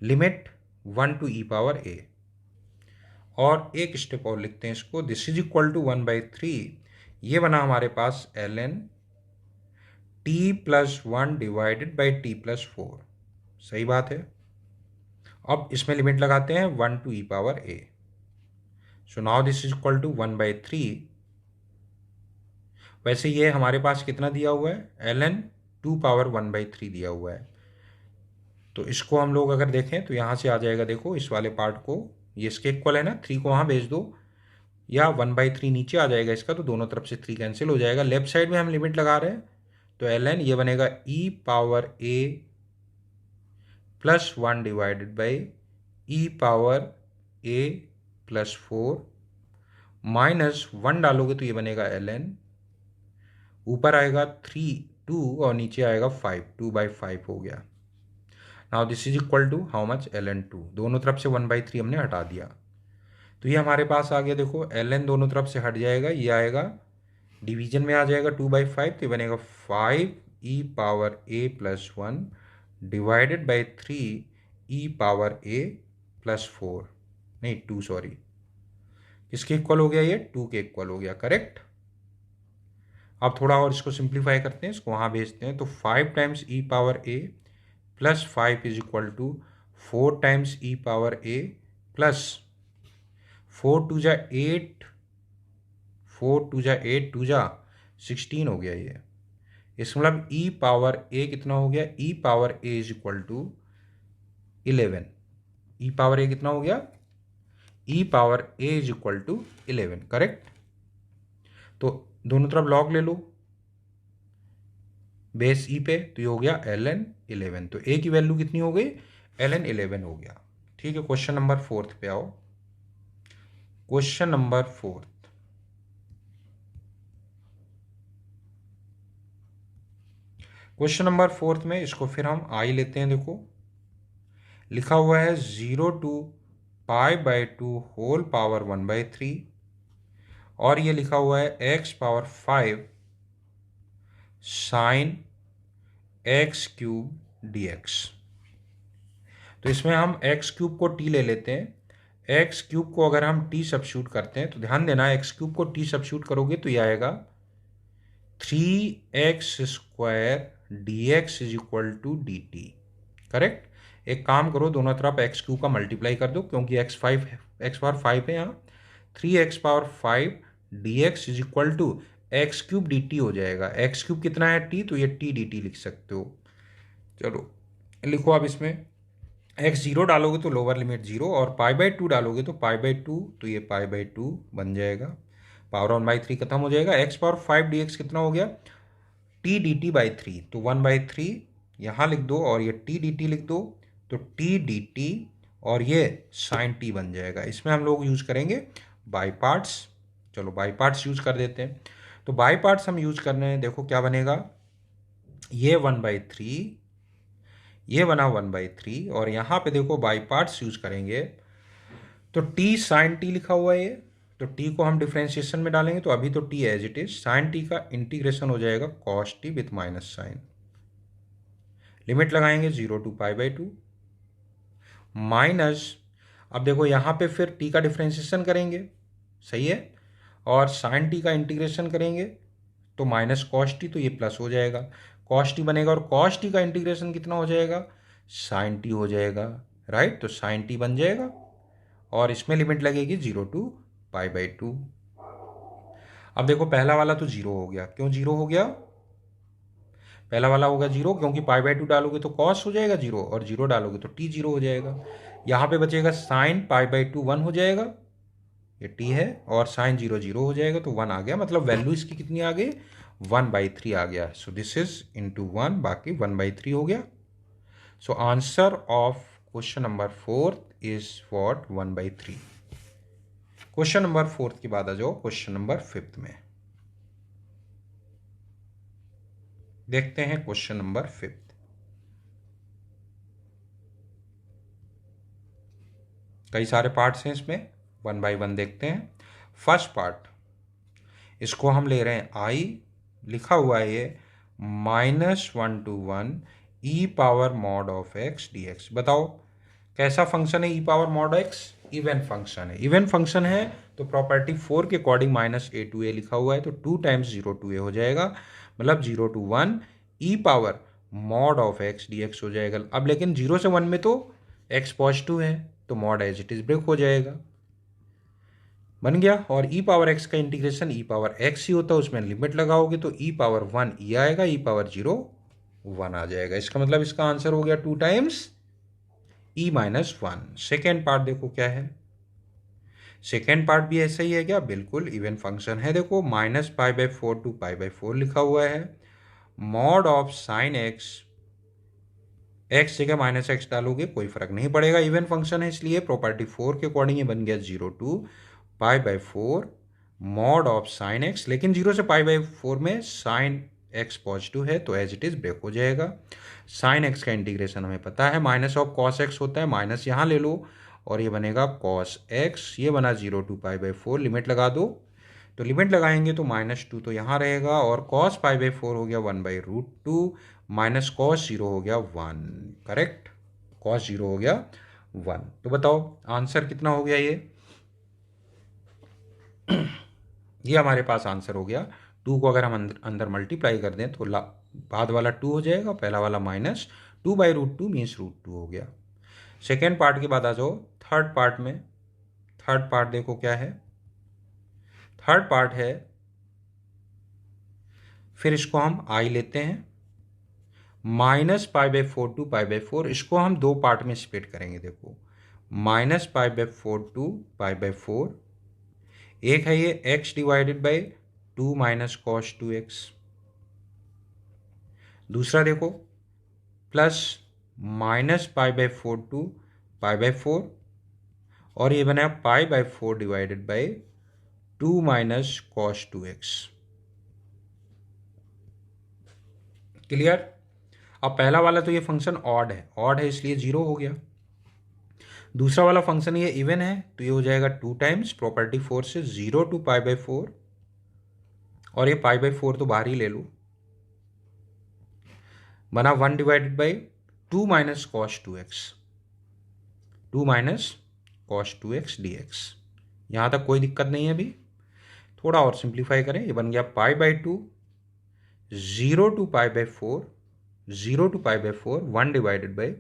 Limit 1 to E power A. और एक स्टेप और लिखते हैं इसको, दिस इज इक्वल टू 1/3। ये बना हमारे पास l N T plus 1 divided by t plus 4। सही बात है। अब इसमें लिमिट लगाते हैं 1 to E power A. So now this is equal to 1/3। वैसे ये हमारे पास कितना दिया हुआ है, एल एन 2 पावर 1/3 दिया हुआ है। तो इसको हम लोग अगर देखें तो यहाँ से आ जाएगा, देखो इस वाले पार्ट को, ये इसके इक्वल है ना, 3 को वहाँ भेज दो, या 1/3 नीचे आ जाएगा इसका, तो दोनों तरफ से 3 कैंसिल हो जाएगा। लेफ्ट साइड में हम लिमिट लगा रहे हैं, तो एल एन ये बनेगा e power A plus 1 divided by e power A plus 4 minus 1 डालोगे तो ये बनेगा एल एन, ऊपर आएगा 2 और नीचे आएगा 5, 2/5 हो गया। Now this is equal to how much, L N 2। दोनों तरफ से 1/3 हमने हटा दिया, तो ये हमारे पास आ गया। देखो एल एन दोनों तरफ से हट जाएगा, ये आएगा डिवीजन में आ जाएगा 2/5, तो ये बनेगा 5 e power A plus 1 divided by 3 e power A plus 4, नहीं 2 सॉरी, किसके इक्वल हो गया, ये 2 के इक्वल हो गया, करेक्ट। अब थोड़ा और इसको सिंप्लीफाई करते हैं, इसको वहाँ भेजते हैं, तो 5 times E power A plus 5 is equal to 4 times E power A plus 4 टू जा 8, 4 टू जा 8, 2 जा 16 हो गया ये। इसका मतलब ई पावर ए कितना हो गया, e power a is equal to 11। E power a कितना हो गया, e power a is equal to 11, correct. तो दोनों तरफ लॉग ले लो बेस ई पे, तो ये हो गया एल एन 11। तो ए की वैल्यू कितनी हो गई, एल एन 11 हो गया। ठीक है, क्वेश्चन नंबर 4 पे आओ। क्वेश्चन नंबर 4, क्वेश्चन नंबर 4 में इसको फिर हम आई लेते हैं। देखो लिखा हुआ है 0 टू π/2 होल पावर 1/3, और ये लिखा हुआ है x power 5 sine x cube dx। तो इसमें हम x क्यूब को t ले लेते हैं। x क्यूब को अगर हम t सब्स्टिट्यूट करते हैं, तो ध्यान देना x क्यूब को t सब्स्टिट्यूट करोगे तो ये आएगा 3x² dx is equal to dt, correct. एक काम करो, दोनों तरफ x क्यूब का मल्टीप्लाई कर दो, क्योंकि x पावर 5 है यहाँ, 3x power 5 dx is equal to x cube dt हो जाएगा। x क्यूब कितना है t, तो ये t dt लिख सकते हो। चलो लिखो आप इसमें x 0 डालोगे तो लोअर लिमिट 0, और π/2 डालोगे तो π/2, तो ये π/2 बन जाएगा, पावर 1/3 खत्म हो जाएगा। x पावर 5 dx कितना हो गया, t dt बाई 3, तो 1/3 यहाँ लिख दो, और ये t dt लिख दो, तो t dt और ये साइन t बन जाएगा। इसमें हम लोग यूज करेंगे बाई पार्ट्स। चलो बाई पार्ट्स यूज कर देते हैं। तो बाई पार्ट्स हम यूज कर रहे हैं, देखो क्या बनेगा, ये 1/3, ये बना 1/3, और यहाँ पे देखो बाई पार्ट्स यूज करेंगे, तो t साइन t लिखा हुआ है ये, तो t को हम डिफ्रेंशिएशन में डालेंगे, तो अभी तो t as it is, sine t का इंटीग्रेशन हो जाएगा cos t with minus sine. Limit लगाएंगे 0 टू π/2 माइनस, अब देखो यहाँ पे फिर t का डिफ्रेंशिएशन करेंगे, सही है, और साइन t का इंटीग्रेशन करेंगे तो माइनस cos t, तो ये प्लस हो जाएगा, cos t बनेगा, और cos t का इंटीग्रेशन कितना हो जाएगा, साइन t हो जाएगा, राइट। तो साइन t बन जाएगा, और इसमें लिमिट लगेगी 0 टू π/2। अब देखो पहला वाला तो 0 हो गया, क्यों 0 हो गया, पहला वाला होगा 0 क्योंकि π/2 डालोगे तो cos हो जाएगा 0, और 0 डालोगे तो t 0 हो जाएगा। यहाँ पे बचेगा साइन π/2 1 हो जाएगा, ये t है, और साइन 0 0 हो जाएगा, तो 1 आ गया, मतलब वैल्यू इसकी कितनी आ गई, 1/3 आ गया। सो दिस इज इंटू 1, बाकी 1/3 हो गया। सो answer of question number 4 is what, 1/3। Question number 4 के बाद आ जाओ क्वेश्चन नंबर 5 में। देखते हैं क्वेश्चन नंबर 5। कई सारे पार्ट्स हैं इसमें, 1 बाय 1 देखते हैं। फर्स्ट पार्ट, इसको हम ले रहे हैं आई, लिखा हुआ है ये -1 to 1 e power mod of x D x. बताओ कैसा फंक्शन है e power mod x? Even function है। इवन फंक्शन है तो प्रॉपर्टी 4 के अकॉर्डिंग -a to a लिखा हुआ है, तो 2 टाइम्स 0 to a हो जाएगा, मतलब 0 to 1 e power mod of x D x हो जाएगा। अब लेकिन 0 से 1 में तो x पॉजिटिव है, तो mod as it is break हो जाएगा, बन गया। और ई पावर एक्स का इंटीग्रेशन ई पावर एक्स ही होता है, उसमें लिमिट लगाओगे तो ई पावर 1 ई आएगा, ई पावर 0 1 आ जाएगा। इसका मतलब इसका आंसर हो गया 2 टाइम्स e -1। सेकेंड पार्ट देखो क्या है, सेकेंड पार्ट भी ऐसा ही है क्या? बिल्कुल इवन फंक्शन है। देखो -π/4 to π/4 लिखा हुआ है, mod of sine x, x जगह -x डालोगे कोई फर्क नहीं पड़ेगा, इवन फंक्शन है इसलिए प्रॉपर्टी 4 के अकॉर्डिंग ये बन गया 0 to π/4 mod of sine x. लेकिन 0 से π/4 में साइन एक्स पॉजिटिव है तो एज इट इज ब्रेक हो जाएगा। साइन एक्स का इंटीग्रेशन हमें पता है माइनस ऑफ कॉस एक्स होता है, माइनस यहाँ ले लो और ये बनेगा कॉस एक्स, ये बना 0 to π/4, लिमिट लगा दो, तो लिमिट लगाएंगे तो -2 तो यहाँ रहेगा और कॉस π/4 हो गया 1/√2 माइनस कॉस 0 हो गया 1, करेक्ट, कॉस 0 हो गया 1। तो बताओ आंसर कितना हो गया ये हमारे पास आंसर हो गया 2 को अगर हम अंदर मल्टीप्लाई कर दें तो बाद वाला 2 हो जाएगा, पहला वाला -2/√2 मीन्स √2 हो गया। सेकेंड पार्ट के बाद आ जाओ थर्ड पार्ट में। थर्ड पार्ट देखो क्या है, थर्ड पार्ट है, फिर इसको हम आई लेते हैं -π/4 to π/4, इसको हम दो पार्ट में स्प्लिट करेंगे। देखो -π/4 to π/4, एक है ये x divided by 2 - cos 2x, दूसरा देखो प्लस -π/4 to π/4 और ये बना π/4 divided by 2 - cos 2x। Clear? अब पहला वाला तो ये फंक्शन ऑड है इसलिए 0 हो गया। दूसरा वाला फंक्शन ये इवन है तो ये हो जाएगा 2 टाइम्स प्रॉपर्टी 4 से 0 to π/4 और ये π/4 तो बाहर ही ले लो, बना 1 divided by 2 - cos 2x, 2 - cos 2x dx। यहाँ तक कोई दिक्कत नहीं है। अभी थोड़ा और सिंप्लीफाई करें, ये बन गया π/2 0 to π/4, 0 to π/4 1 डिवाइडेड बाई,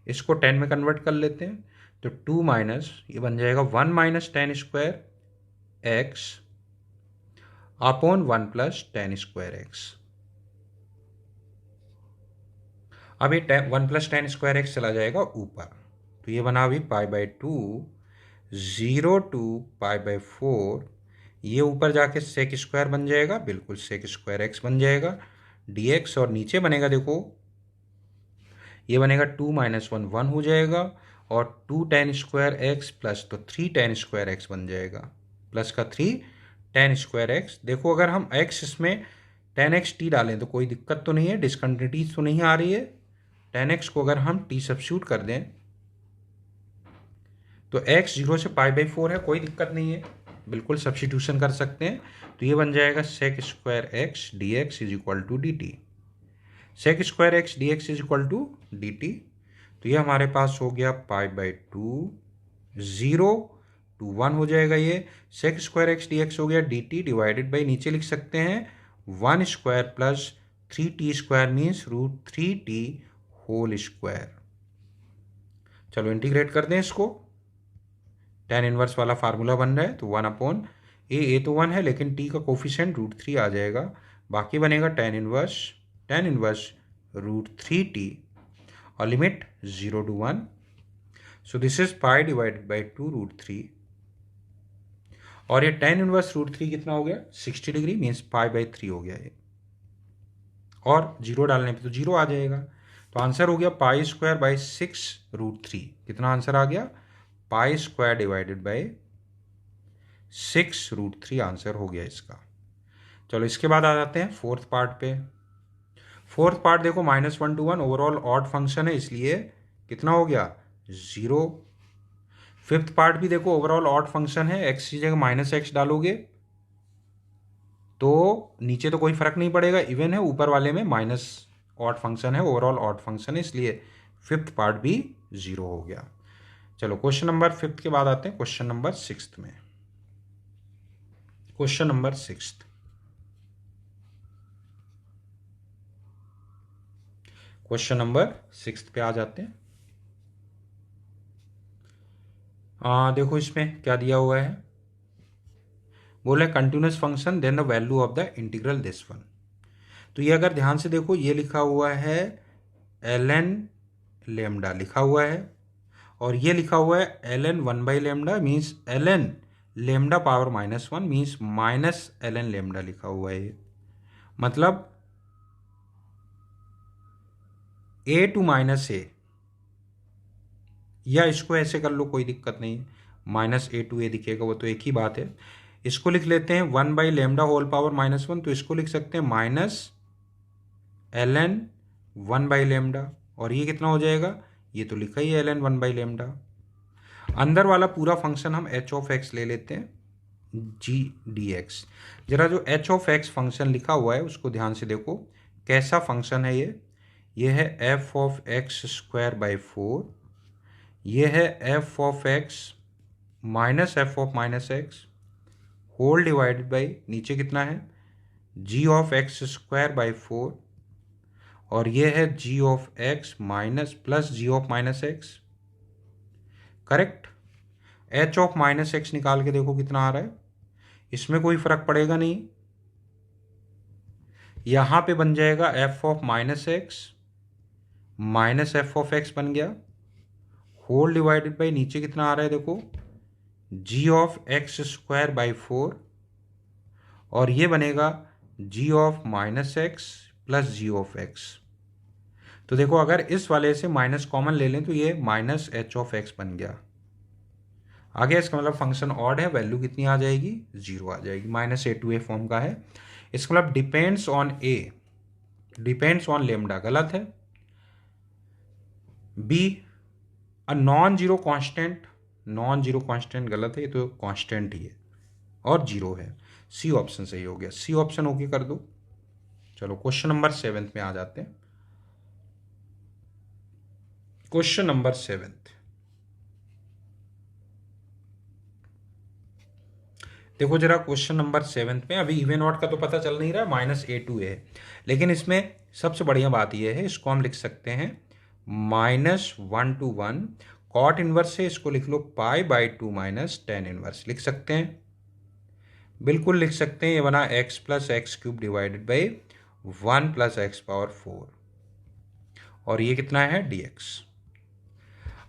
इसको 10 में कन्वर्ट कर लेते हैं तो 2 माइनस ये बन जाएगा 1 - tan² x upon 1 + tan² x। अब ये 1 + tan² x चला जाएगा ऊपर, तो ये बना अभी π/2 0 to π/4, ये ऊपर जाके sec² बन जाएगा, बिल्कुल sec² x बन जाएगा dx, और नीचे बनेगा देखो ये बनेगा 2 - 1 1 हो जाएगा और 2 tan² x प्लस तो 3 tan² x बन जाएगा, प्लस का 3 tan² x। देखो अगर हम x इसमें tan x t डालें तो कोई दिक्कत तो नहीं है, डिसकंटिन्यूटी तो नहीं आ रही है। tan x को अगर हम t सब्स्टिट्यूट कर दें तो x 0 से π/4 है, कोई दिक्कत नहीं है, बिल्कुल सब्स्टिट्यूशन कर सकते हैं। तो ये बन जाएगा sec² x dx is equal to dt, sec² x dx is equal to dt। तो ये हमारे पास हो गया π/2 0 to 1 हो जाएगा, ये sec² x dx हो गया dt डिवाइडेड बाई, नीचे लिख सकते हैं 1² plus 3t² means √3t whole square. चलो इंटीग्रेट कर दें इसको, tan इनवर्स वाला फार्मूला बन रहा है तो 1/a, a तो 1 है लेकिन t का कोफिशिएंट √3 आ जाएगा, बाकी बनेगा tan इनवर्स √3t और limit 0 to 1, so this is pi divided by 2 √3 और ये tan इनवर्स √3 कितना हो गया 60 डिग्री मीन्स π/3 हो गया ये, और 0 डालने पे तो 0 आ जाएगा। तो आंसर हो गया π² 6 √3। कितना आंसर आ गया? π² डिवाइडेड बाई 6 √3 आंसर हो गया इसका। चलो इसके बाद आ जाते हैं फोर्थ पार्ट पे। फोर्थ पार्ट देखो -1 to 1 ओवरऑल ऑड फंक्शन है, इसलिए कितना हो गया 0। फिफ्थ पार्ट भी देखो ओवरऑल ऑड फंक्शन है, एक्स की जगह -x डालोगे तो नीचे तो कोई फर्क नहीं पड़ेगा, इवन है, ऊपर वाले में माइनस ऑड फंक्शन है, ओवरऑल ऑड फंक्शन है, इसलिए फिफ्थ पार्ट भी 0 हो गया। चलो क्वेश्चन नंबर फिफ्थ के बाद आते हैं क्वेश्चन नंबर सिक्स्थ में। Question number sixth, question number sixth पे आ जाते हैं। देखो इसमें क्या दिया हुआ है, बोले continuous function then the value of the integral this one. तो ये अगर ध्यान से देखो, ये लिखा हुआ है ln लेमडा लिखा हुआ है, और ये लिखा हुआ है ln 1/λ means ln lambda power -1 means -ln lambda लिखा हुआ है। मतलब a to -a, या इसको ऐसे कर लो, कोई दिक्कत नहीं है, -a to a दिखेगा, वो तो एक ही बात है। इसको लिख लेते हैं 1/λ होल पावर -1, तो इसको लिख सकते हैं -ln 1/λ, और ये कितना हो जाएगा, ये तो लिखा ही है ln 1/λ। अंदर वाला पूरा फंक्शन हम h ऑफ x ले लेते हैं, g dx। जरा जो h ऑफ x फंक्शन लिखा हुआ है उसको ध्यान से देखो, कैसा फंक्शन है ये है f of x square by 4, ये है f of x minus f of -x whole divided by नीचे कितना है g of x square by 4, और ये है g of x minus plus g of -x। Correct. h of -x निकाल के देखो कितना आ रहा है, इसमें कोई फर्क पड़ेगा नहीं, यहां पे बन जाएगा f of -x minus f of x बन गया, होल डिवाइडेड बाई नीचे कितना आ रहा है देखो g of x square by 4, और ये बनेगा g of -x plus g of x। तो देखो अगर इस वाले से माइनस कॉमन ले लें तो ये -h ऑफ x बन गया, आगे इसका मतलब फंक्शन ऑड है, वैल्यू कितनी आ जाएगी 0 आ जाएगी, -a to a फॉर्म का है। इसका मतलब depends on a, depends on lambda गलत है। b a non zero constant, non zero constant गलत है, ये तो कांस्टेंट ही है और 0 है। सी ऑप्शन सही हो गया, सी ऑप्शन ओके कर दो। चलो क्वेश्चन नंबर 7 में आ जाते हैं। क्वेश्चन नंबर 7, देखो जरा क्वेश्चन नंबर 7 में अभी इवन ऑड का तो पता चल नहीं रहा, -a to a है, लेकिन इसमें सबसे बढ़िया बात यह है, इसको हम लिख सकते हैं -1 to 1 कॉट इनवर्स है, इसको लिख लो π/2 माइनस tan इनवर्स लिख सकते हैं, बिल्कुल लिख सकते हैं। ये बना x plus x cube divided by 1 plus x power 4, और ये कितना है dx।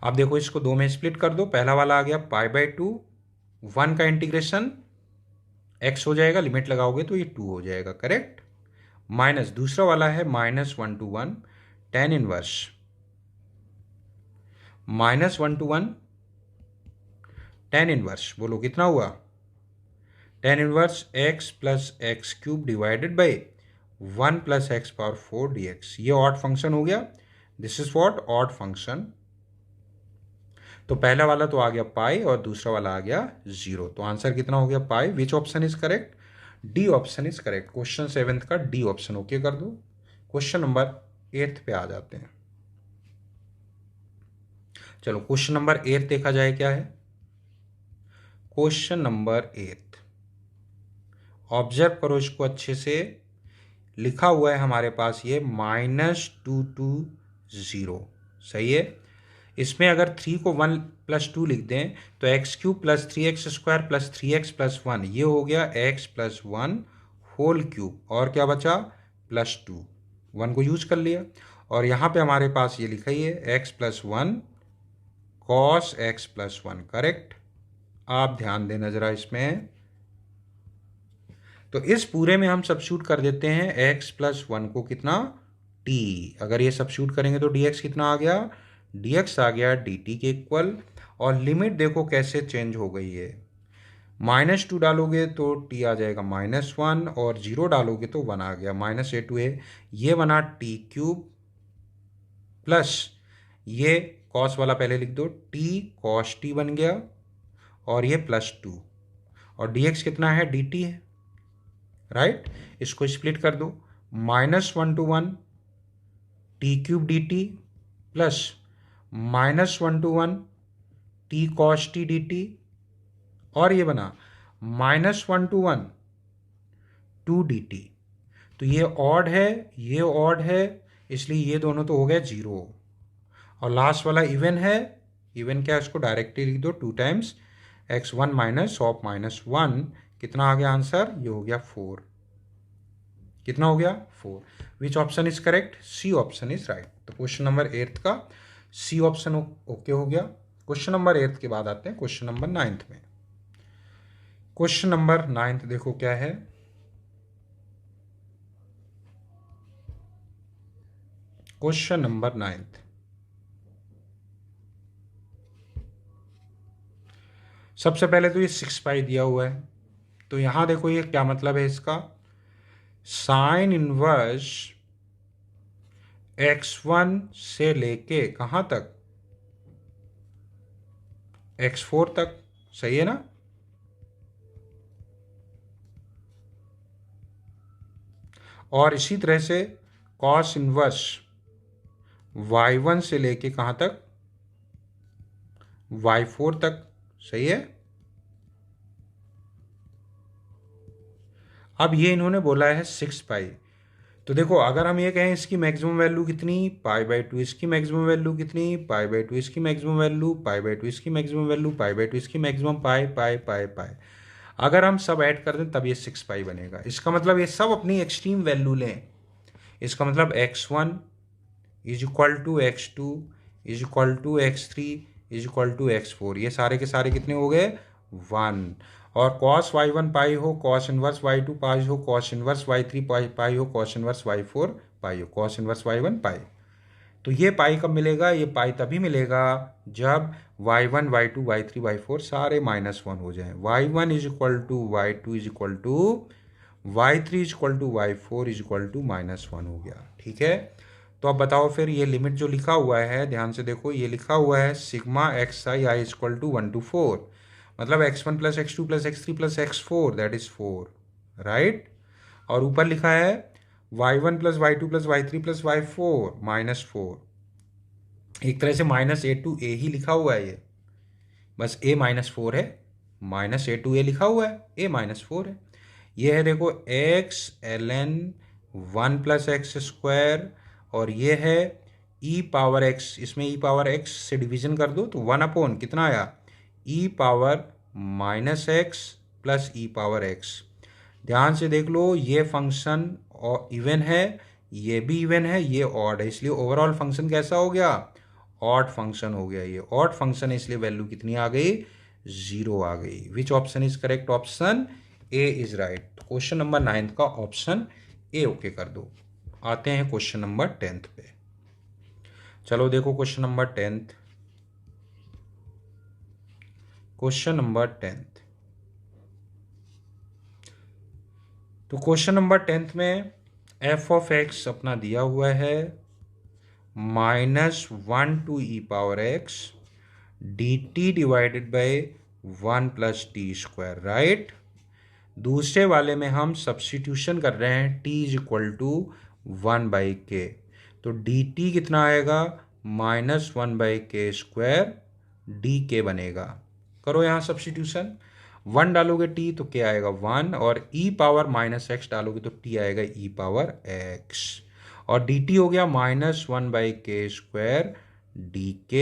अब देखो इसको दो में स्प्लिट कर दो, पहला वाला आ गया π/2, 1 का इंटीग्रेशन x हो जाएगा, लिमिट लगाओगे तो ये 2 हो जाएगा, करेक्ट। माइनस दूसरा वाला है -1 to 1 tan inverse, -1 to 1 tan inverse, बोलो कितना हुआ, tan inverse x plus x cube divided by 1 plus x power 4 dx। ये ऑड फंक्शन हो गया, this is what odd function. तो पहला वाला तो आ गया पाई और दूसरा वाला आ गया 0, तो आंसर कितना हो गया pi. Which option is correct, d option is correct. Question 7 का डी ऑप्शन ओके कर दो। क्वेश्चन नंबर 8 पे आ जाते हैं। चलो क्वेश्चन नंबर 8 देखा जाए क्या है। क्वेश्चन नंबर 8 ऑब्जर्व करो इसको अच्छे से, लिखा हुआ है हमारे पास ये -2 to 0, सही है। इसमें अगर 3 को 1 + 2 लिख दें तो x³ + 3x² + 3x + 1, ये हो गया x + 1 होल क्यूब, और क्या बचा +2, 1 को यूज कर लिया, और यहाँ पे हमारे पास ये लिखा ही है x + 1 cos x + 1, करेक्ट। आप ध्यान देना जरा इसमें, तो इस पूरे में हम सब्स्टिट्यूट कर देते हैं x + 1 को कितना t, अगर ये सब्स्टिट्यूट करेंगे तो dx कितना आ गया, dx आ गया dt के इक्वल, और लिमिट देखो कैसे चेंज हो गई है, -2 डालोगे तो टी आ जाएगा -1 और 0 डालोगे तो 1 आ गया, -a2a, ये बना टी क्यूब प्लस ये कॉस वाला पहले लिख दो, टी कॉस टी बन गया और ये +2 और dx कितना है, dt है, राइट। इसको स्प्लिट कर दो, -1 to 1 T cube D T plus -1 to 1 T cos T D t और ये बना -1 to 1 2 डी टी। तो ये ऑड है, ये ऑड है, इसलिए ये दोनों तो हो गए 0 और लास्ट वाला इवन है। इवन क्या है, इसको डायरेक्टली लिख दो, 2 टाइम्स x1 माइनस ऑफ -1, कितना आ गया आंसर, ये हो गया 4। कितना हो गया, 4। Which option is correct, C option is right. तो क्वेश्चन नंबर 8 का सी ऑप्शन ओके हो गया। क्वेश्चन नंबर 8 के बाद आते हैं क्वेश्चन नंबर 9 में। क्वेश्चन नंबर 9 देखो क्या है, क्वेश्चन नंबर 9, सबसे पहले तो ये 6 पाई दिया हुआ है, तो यहां देखो ये क्या मतलब है इसका, साइन इनवर्स x1 से लेके कहां तक, x4 तक, सही है ना। और इसी तरह से कॉस इनवर्स y1 से लेके कहां तक, y4 तक, सही है। अब ये इन्होंने बोला है 6 पाई, तो देखो अगर हम ये कहें इसकी मैक्सिमम वैल्यू कितनी, π/2, इसकी मैक्सिमम वैल्यू कितनी, π/2, इसकी मैक्सिमम वैल्यू, π/2, इसकी मैक्सिमम वैल्यू, π/2, इसकी मैक्सिमम पाई। अगर हम सब ऐड कर दें तब ये 6 पाई बनेगा। इसका मतलब ये सब अपनी एक्सट्रीम वैल्यू लें, इसका मतलब x1 is equal to x2 is equal to x3 is equal to x4, ये सारे के सारे कितने हो गए, 1। और कॉस y1 पाई हो, कॉस इनवर्स y2 पाई हो, कॉस इनवर्स y3 पाई हो, कॉस इनवर्स y4 पाई हो, कॉस इनवर्स y1 पाई। तो ये पाई कब मिलेगा, ये पाई तभी मिलेगा जब y1 y2 y3 y4 सारे -1 हो जाएं। y1 is equal to y2 is equal to y3 is equal to y4 is equal to -1 हो गया, ठीक है। तो अब बताओ फिर ये लिमिट जो लिखा हुआ है, ध्यान से देखो, ये लिखा हुआ है sigma xi i equal to 1 to 4, मतलब x1 plus x2 plus x3 plus x4 that is 4, right. और ऊपर लिखा है y1 plus y2 plus y3 plus y4 -4, एक तरह से -a to a ही लिखा हुआ है, ये बस a -4 है, -a to a लिखा हुआ है, a -4 है। ये है देखो x ln 1 plus x square और ये है e पावर x, इसमें e पावर x से डिवीजन कर दो तो 1 अपॉन कितना आया, e power -x plus e power x। ध्यान से देख लो, ये फंक्शन इवन है, ये भी इवन है, ये ऑड है, इसलिए ओवरऑल फंक्शन कैसा हो गया, ऑड फंक्शन हो गया। ये ऑड फंक्शन है इसलिए वैल्यू कितनी आ गई, 0 आ गई। विच option is correct, option A is right. Question number 9 का ऑप्शन ए ओके कर दो। आते हैं क्वेश्चन नंबर 10 पे। चलो देखो क्वेश्चन नंबर 10, क्वेश्चन नंबर 10। तो क्वेश्चन नंबर 10 में f ऑफ x अपना दिया हुआ है -1 to e power x dt divided by 1 plus t square, right. दूसरे वाले में हम सब्स्टिट्यूशन कर रहे हैं, t is equal to 1/k, तो dt कितना आएगा, -1/k स्क्वायर dk बनेगा। करो यहाँ सब्स्टिट्यूशन, 1 डालोगे t तो क्या आएगा 1, और e पावर -x डालोगे तो t आएगा e पावर x, और dt हो गया -1/k स्क्वायर dk,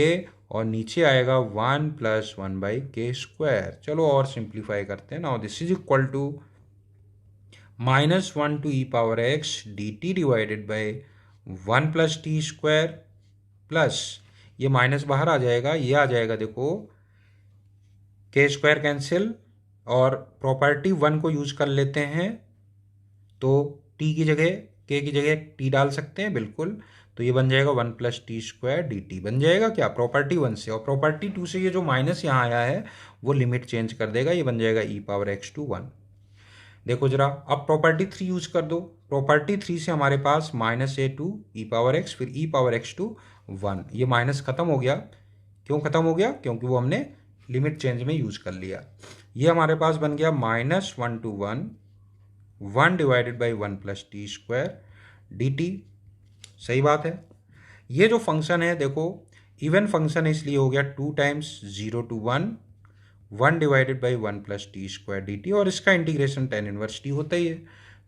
और नीचे आएगा 1 प्लस 1/k स्क्वायर। चलो और सिंप्लीफाई करते हैं। Now this is equal to -1 to e power x dt divided by 1 plus t square plus ये माइनस बाहर आ जाएगा, ये आ जाएगा देखो k स्क्वायर कैंसिल, और प्रॉपर्टी 1 को यूज कर लेते हैं तो t की जगह k की जगह t डाल सकते हैं, बिल्कुल। तो ये बन जाएगा 1 plus t square d T बन जाएगा क्या, प्रॉपर्टी 1 से। और प्रॉपर्टी 2 से ये जो माइनस यहाँ आया है वो लिमिट चेंज कर देगा, ये बन जाएगा ई पावर एक्स टू 1। देखो जरा, अब प्रॉपर्टी 3 यूज कर दो। प्रॉपर्टी 3 से हमारे पास minus a to E power x, फिर ई पावर एक्स टू 1, ये माइनस खत्म हो गया। क्यों खत्म हो गया, क्योंकि वो हमने लिमिट चेंज में यूज कर लिया। ये हमारे पास बन गया minus 1 to 1, 1 divided by 1 plus t square d t. सही बात है। ये जो फंक्शन है देखो, इवन फंक्शन इसलिए हो गया 2 times 0 to 1, 1 divided by 1 plus t square d t, और इसका इंटीग्रेशन tan इनवर्स टी होता ही है,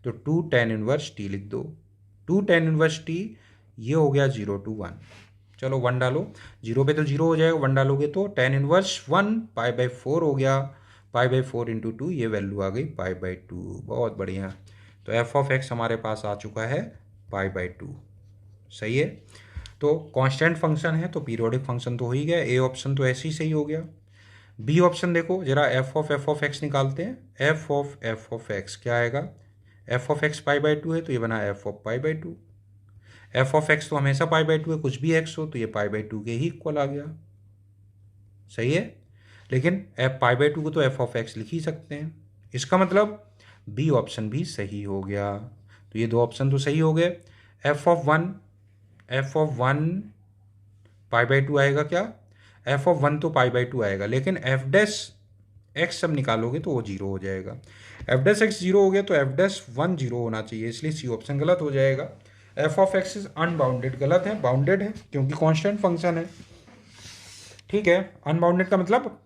तो 2 tan इनवर्स टी लिख दो। 2 tan इनवर्स टी, ये हो गया 0 टू 1। चलो 1 डालो, 0 पे तो 0 हो जाएगा, 1 डालोगे तो tan इनवर्स 1 पाई बाई 4 हो गया, पाई बाई 4 इंटू 2, ये वैल्यू आ गई पाई बाई 2। बहुत बढ़िया। तो एफ ऑफ एक्स हमारे पास आ चुका है पाई बाई 2। सही है। तो कांस्टेंट फंक्शन है तो पीरियोडिक फंक्शन तो हो ही गया, ए ऑप्शन तो ऐसे ही सही हो गया। बी ऑप्शन देखो जरा, एफ ऑफ एक्स निकालते हैं। एफ ऑफ एक्स क्या आएगा, F of x pi by 2 है तो ये बना F of pi by 2। F of x तो हमेशा पाई बाई 2 है, कुछ भी एक्स हो तो ये पाई बाई 2 के ही इक्वल आ गया। सही है। लेकिन एफ पाई बाई 2 को तो एफ ऑफ एक्स लिख ही सकते हैं, इसका मतलब बी ऑप्शन भी सही हो गया। तो ये दो ऑप्शन तो सही हो गए। F of one pi by 2 आएगा क्या, एफ ऑफ 1 तो पाई बाई 2 आएगा, लेकिन एफ डैश एक्स सब निकालोगे तो वो 0 हो जाएगा। एफ डैश एक्स 0 हो गया तो एफ डैश 1 0 होना चाहिए, इसलिए सी ऑप्शन गलत हो जाएगा। F of x is unbounded, गलत है, बाउंडेड है क्योंकि कांस्टेंट फंक्शन है। ठीक है। अनबाउंडेड का मतलब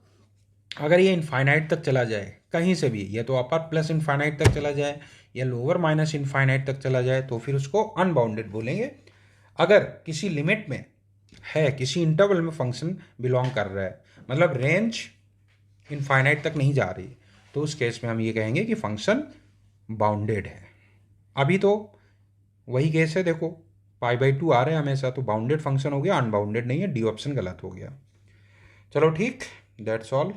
अगर ये इनफाइनाइट तक चला जाए कहीं से भी, या तो अपर प्लस इनफाइनाइट तक चला जाए या लोअर माइनस इनफाइनाइट तक चला जाए, तो फिर उसको अनबाउंडेड बोलेंगे। अगर किसी लिमिट में है, किसी इंटरवल में फंक्शन बिलोंग कर रहा है, मतलब रेंज इनफाइनाइट तक नहीं जा रही, तो उस केस में हम ये कहेंगे कि फंक्शन बाउंडेड है। अभी तो वही केस है, देखो पाई बाई 2 आ रहे हैं हमेशा, तो बाउंडेड फंक्शन हो गया, अनबाउंडेड नहीं है, डी ऑप्शन गलत हो गया। चलो ठीक, दैट्स ऑल।